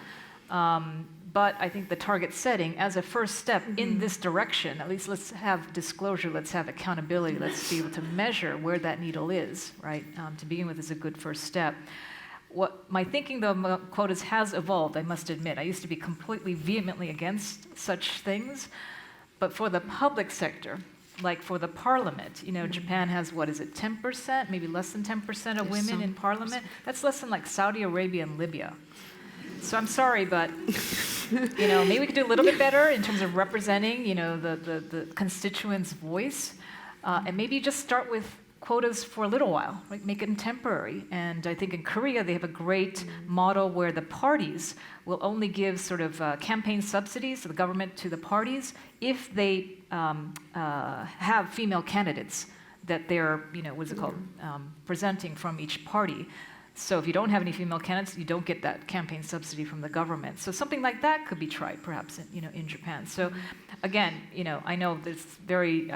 But I think the target setting as a first step in this direction, at least let's have disclosure, let's have accountability, let's be able to measure where that needle is, right? To begin with is a good first step. What my thinking, though, about quotas has evolved, I must admit. I used to be completely vehemently against such things. But for the public sector, like for the parliament, Japan has, what is it, 10%, maybe less than 10% of women in parliament? That's less than like Saudi Arabia and Libya. So I'm sorry, but maybe we could do a little bit better in terms of representing, the constituents' voice, and maybe just start with quotas for a little while, right? Make it temporary. And I think in Korea they have a great model where the parties will only give sort of campaign subsidies to the government to the parties if they have female candidates that they're, presenting from each party. So if you don't have any female candidates, you don't get that campaign subsidy from the government. So something like that could be tried, perhaps, in Japan. So again, I know there's very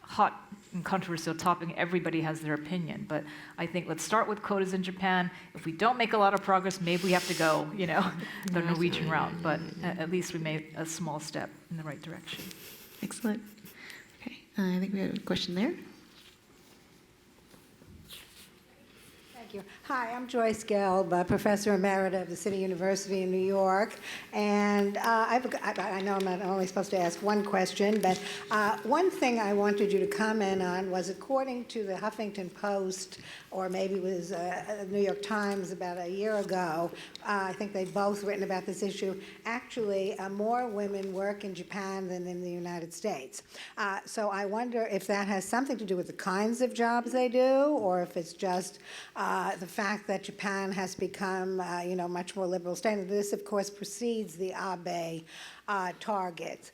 hot and controversial topic. Everybody has their opinion, but I think let's start with quotas in Japan. If we don't make a lot of progress, maybe we have to go, the Norwegian route. But at least we made a small step in the right direction. Excellent. Okay, I think we have a question there. Thank you. Hi, I'm Joyce Gelb, Professor Emerita of the City University in New York. And I know I'm not only supposed to ask one question, but one thing I wanted you to comment on was, according to the Huffington Post, or maybe it was New York Times about a year ago, I think they've both written about this issue, actually more women work in Japan than in the United States. So I wonder if that has something to do with the kinds of jobs they do, or if it's just the fact that Japan has become, much more liberal state. And this, of course, precedes the Abe targets.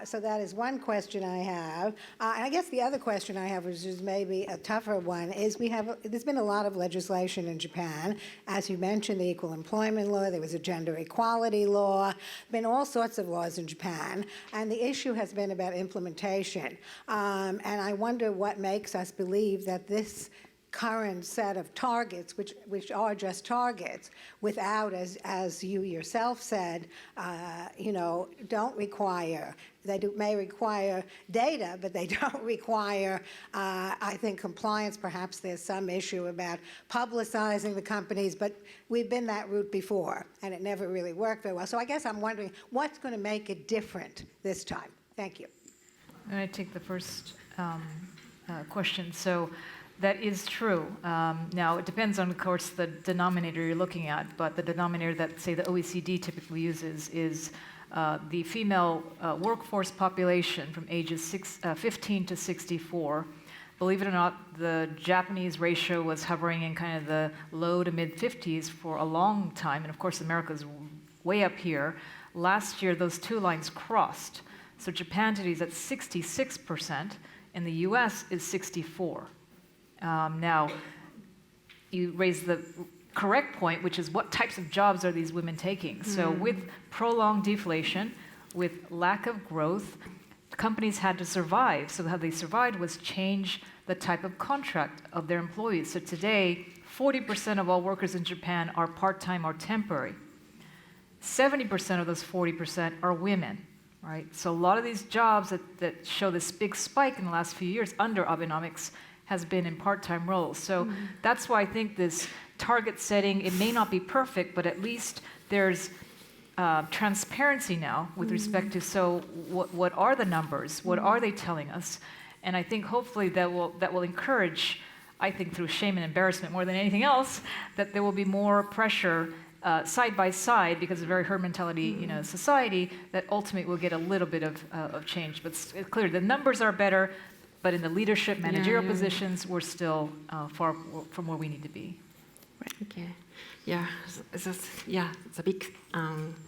So that is one question I have. And I guess the other question I have, which is maybe a tougher one, is there's been a lot of legislation in Japan. As you mentioned, the equal employment law, there was a gender equality law, been all sorts of laws in Japan. And the issue has been about implementation. And I wonder what makes us believe that this current set of targets, which are just targets, without, as you yourself said, don't require, may require data, but they don't require, I think, compliance. Perhaps there's some issue about publicizing the companies, but we've been that route before, and it never really worked very well. So I guess I'm wondering what's going to make it different this time. Thank you. I'm going to take the first question. So that is true. Now, it depends on, of course, the denominator you're looking at, but the denominator that, say, the OECD typically uses is the female workforce population from ages 15 to 64. Believe it or not, the Japanese ratio was hovering in kind of the low to mid-50s for a long time, and of course, America's way up here. Last year, those two lines crossed. So Japan today is at 66%, and the US is 64%. Now, you raise the correct point, which is what types of jobs are these women taking? So with prolonged deflation, with lack of growth, companies had to survive. So how they survived was change the type of contract of their employees. So today, 40% of all workers in Japan are part-time or temporary. 70% of those 40% are women, right? So a lot of these jobs that show this big spike in the last few years under Abenomics has been in part-time roles. So that's why I think this target setting, it may not be perfect, but at least there's transparency now with respect to, so what are the numbers? What are they telling us? And I think hopefully that will encourage, I think through shame and embarrassment more than anything else, that there will be more pressure side by side, because of a very herd mentality society, that ultimately will get a little bit of change. But it's clear the numbers are better, but in the leadership, managerial positions, we're still far from where we need to be. Right. Okay. Yeah. It's a big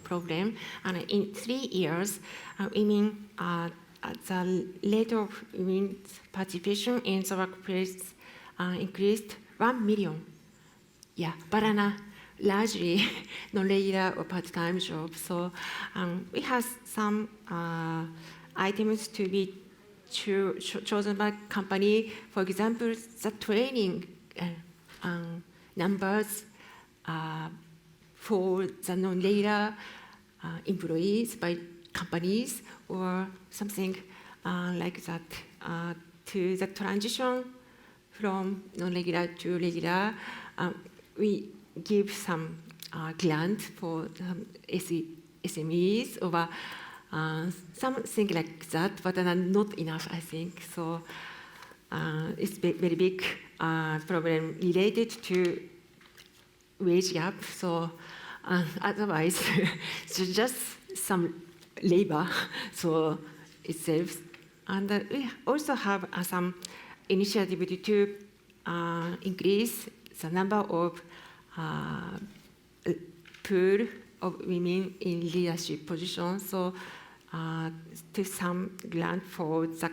problem. And in 3 years, women, the rate of women's participation in the workplace increased 1 million. Yeah, but largely non-regular or part-time jobs. So we have some items to be chosen by company. For example, the training numbers for the non-regular employees by companies, or something like that, to the transition from non-regular to regular. We give some grant for SMEs over something like that, but not enough, I think. So it's very big problem related to wage gap. So otherwise, it's just some labor so itself. And we also have some initiative to increase the number of pool of women in leadership positions. So to some grant for the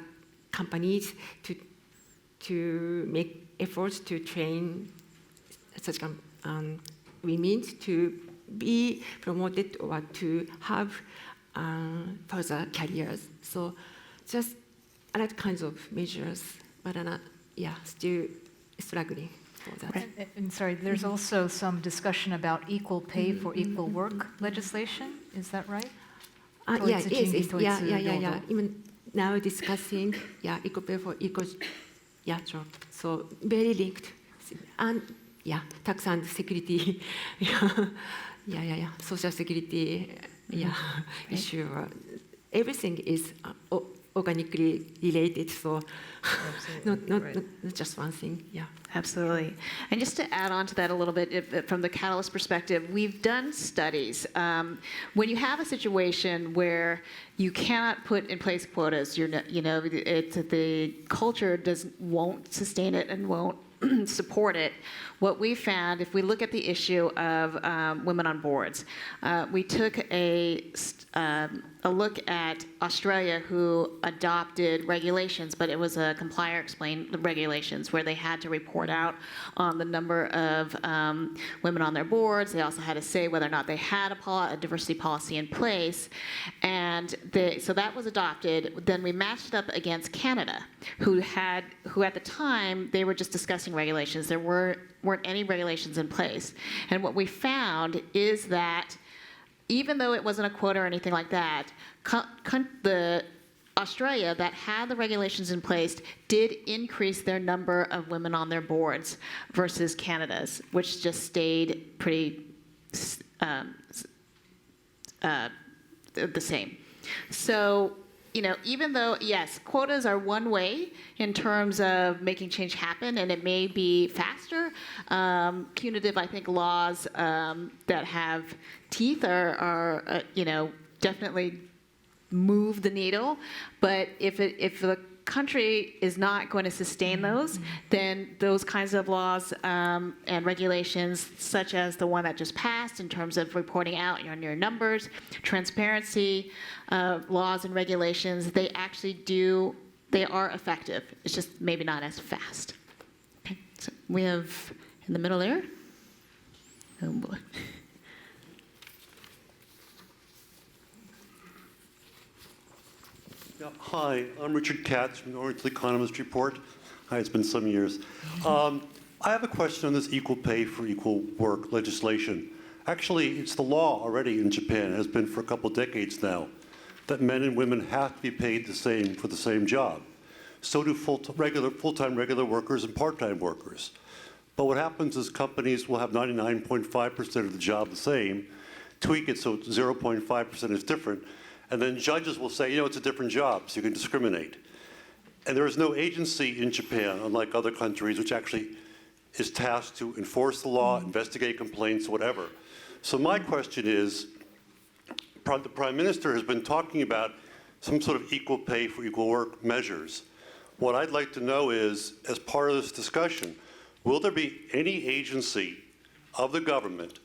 companies to make efforts to train such women to be promoted or to have further careers. So just other kinds of measures, but yeah, still struggling for that. And sorry, there's also some discussion about equal pay for equal work legislation. Is that right? Yeah, yeah. Even now discussing, equal pay for equal, job. So very linked, and tax and security, social security, issue. Everything is organically related, so not just one thing. Yeah, absolutely. And just to add on to that a little bit, from the Catalyst perspective, we've done studies. When you have a situation where you cannot put in place quotas, the culture won't sustain it and won't support it. What we found, if we look at the issue of women on boards, we took a look at Australia, who adopted regulations, but it was a comply or explain regulations where they had to report out on the number of women on their boards. They also had to say whether or not they had a diversity policy in place, and so that was adopted. Then we matched it up against Canada, who at the time they were just discussing regulations. There weren't any regulations in place, and what we found is that even though it wasn't a quota or anything like that, the Australia that had the regulations in place did increase their number of women on their boards versus Canada's, which just stayed pretty the same. So, even though, yes, quotas are one way in terms of making change happen, and it may be faster, punitive, I think, laws that have teeth are definitely move the needle. But if the country is not going to sustain those, then those kinds of laws and regulations, such as the one that just passed in terms of reporting out on your numbers, transparency, laws and regulations, they are effective. It's just maybe not as fast. Okay, so we have in the middle there. Oh boy. Yeah, hi, I'm Richard Katz from the Oriental Economist Report. Hi, it's been some years. I have a question on this equal pay for equal work legislation. Actually, it's the law already in Japan, it has been for a couple decades now, that men and women have to be paid the same for the same job. So do full-time regular workers and part-time workers. But what happens is companies will have 99.5% of the job the same, tweak it so 0.5% is different, and then judges will say, it's a different job, so you can discriminate. And there is no agency in Japan, unlike other countries, which actually is tasked to enforce the law, investigate complaints, whatever. So my question is, the Prime Minister has been talking about some sort of equal pay for equal work measures. What I'd like to know is, as part of this discussion, will there be any agency of the government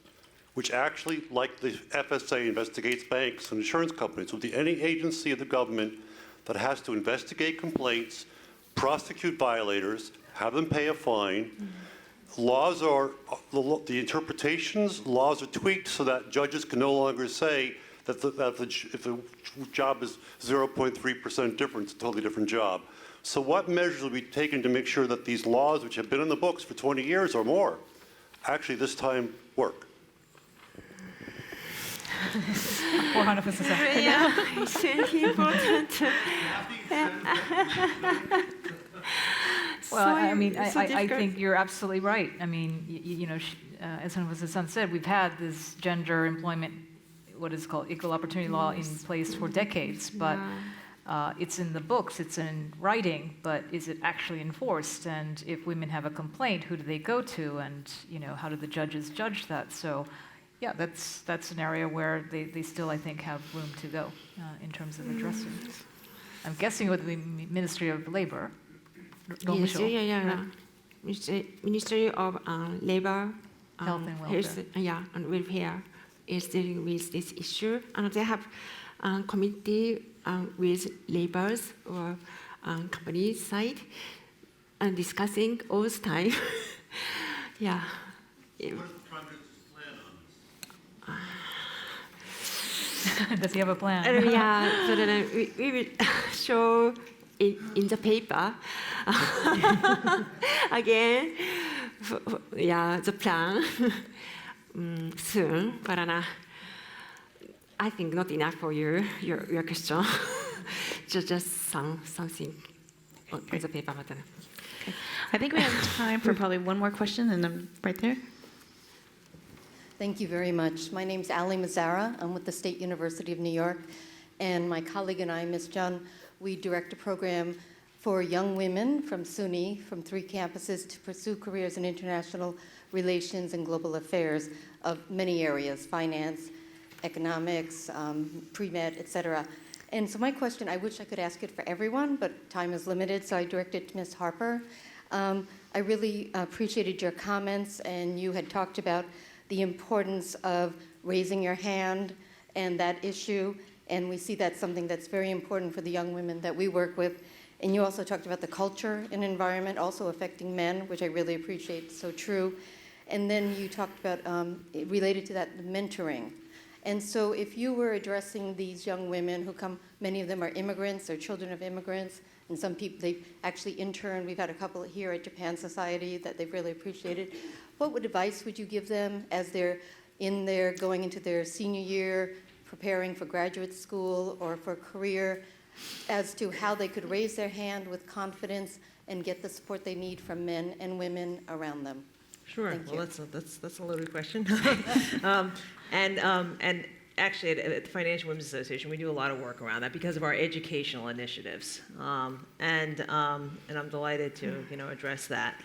which actually, like the FSA investigates banks and insurance companies, will be any agency of the government that has to investigate complaints, prosecute violators, have them pay a fine? Laws are, the interpretations, laws are tweaked so that judges can no longer say that if the job is 0.3% different, it's a totally different job. So what measures will be taken to make sure that these laws, which have been in the books for 20 years or more, actually this time work? 400%. Yeah, it's really important. Well, I think you're absolutely right. I mean, as Hanafusa-san said, we've had this gender employment what is called equal opportunity law in place for decades, but it's in the books, it's in writing, but is it actually enforced? And if women have a complaint, who do they go to? And how do the judges judge that? So, yeah, that's an area where they still, I think, have room to go in terms of addressing. I'm guessing with the Ministry of Labor. Yes, Ministry of Labor, Health and Welfare. And Welfare is dealing with this issue, and they have committee with laborers or companies side and discussing all the time. Yeah. Does he have a plan? Yeah, so then we will show in the paper again. The plan soon, but I think not enough for your question. just something on the paper, but. I think we have time for probably one more question, and I'm right there. Thank you very much. My name's Ali Mazzara. I'm with the State University of New York, and my colleague and I, Ms. Jun, we direct a program for young women from SUNY, from 3 campuses, to pursue careers in international relations and global affairs of many areas: finance, economics, pre-med, et cetera. And so my question, I wish I could ask it for everyone, but time is limited, so I direct it to Ms. Harper. I really appreciated your comments, and you had talked about the importance of raising your hand and that issue, and we see that's something that's very important for the young women that we work with. And you also talked about the culture and environment also affecting men, which I really appreciate, so true. And then you talked about, related to that, the mentoring. And so if you were addressing these young women who come, many of them are immigrants, they're children of immigrants, and some people, they actually intern. We've had a couple here at Japan Society that they've really appreciated. What advice would you give them as they're in there, going into their senior year, preparing for graduate school or for a career, as to how they could raise their hand with confidence and get the support they need from men and women around them? Sure. Thank Well, you. that's a loaded question. And actually, at the Financial Women's Association, we do a lot of work around that because of our educational initiatives. And I'm delighted to address that.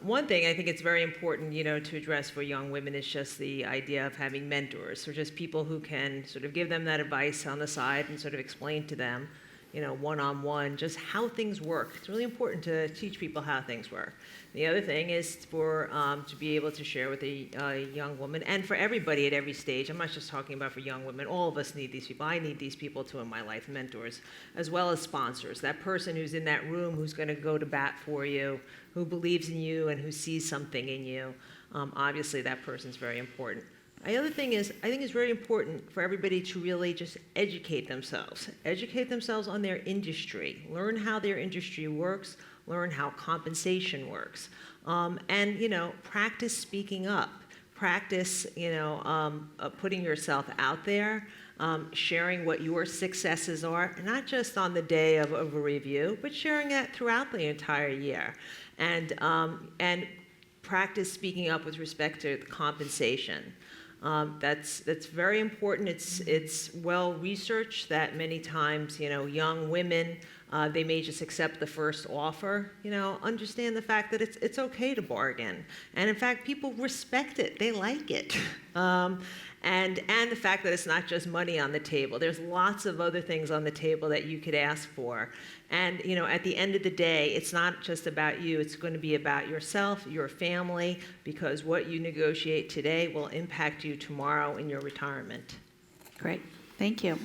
One thing I think it's very important to address for young women is just the idea of having mentors, or just people who can sort of give them that advice on the side and sort of explain to them, one-on-one, just how things work. It's really important to teach people how things work. The other thing is to be able to share with a young woman, and for everybody at every stage. I'm not just talking about for young women. All of us need these people. I need these people too in my life, mentors, as well as sponsors. That person who's in that room who's going to go to bat for you, who believes in you and who sees something in you. Obviously, that person's very important. The other thing is, I think it's very important for everybody to really just educate themselves on their industry, learn how their industry works, learn how compensation works, and practice speaking up, practice putting yourself out there, sharing what your successes are, not just on the day of a review, but sharing that throughout the entire year, and practice speaking up with respect to compensation. That's very important. It's well researched that many times, young women, they may just accept the first offer. Understand the fact that it's okay to bargain, and in fact, people respect it. They like it, and the fact that it's not just money on the table. There's lots of other things on the table that you could ask for. And at the end of the day, it's not just about you. It's going to be about yourself, your family, because what you negotiate today will impact you tomorrow in your retirement. Great. Thank you.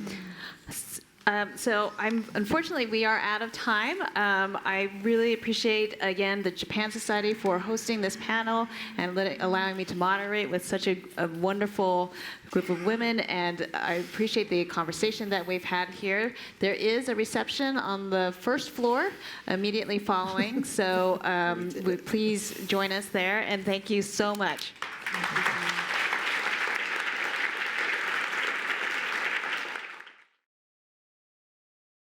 So unfortunately, we are out of time. I really appreciate, again, the Japan Society for hosting this panel and allowing me to moderate with such a wonderful group of women, and I appreciate the conversation that we've had here. There is a reception on the first floor immediately following, so please join us there, and thank you so much.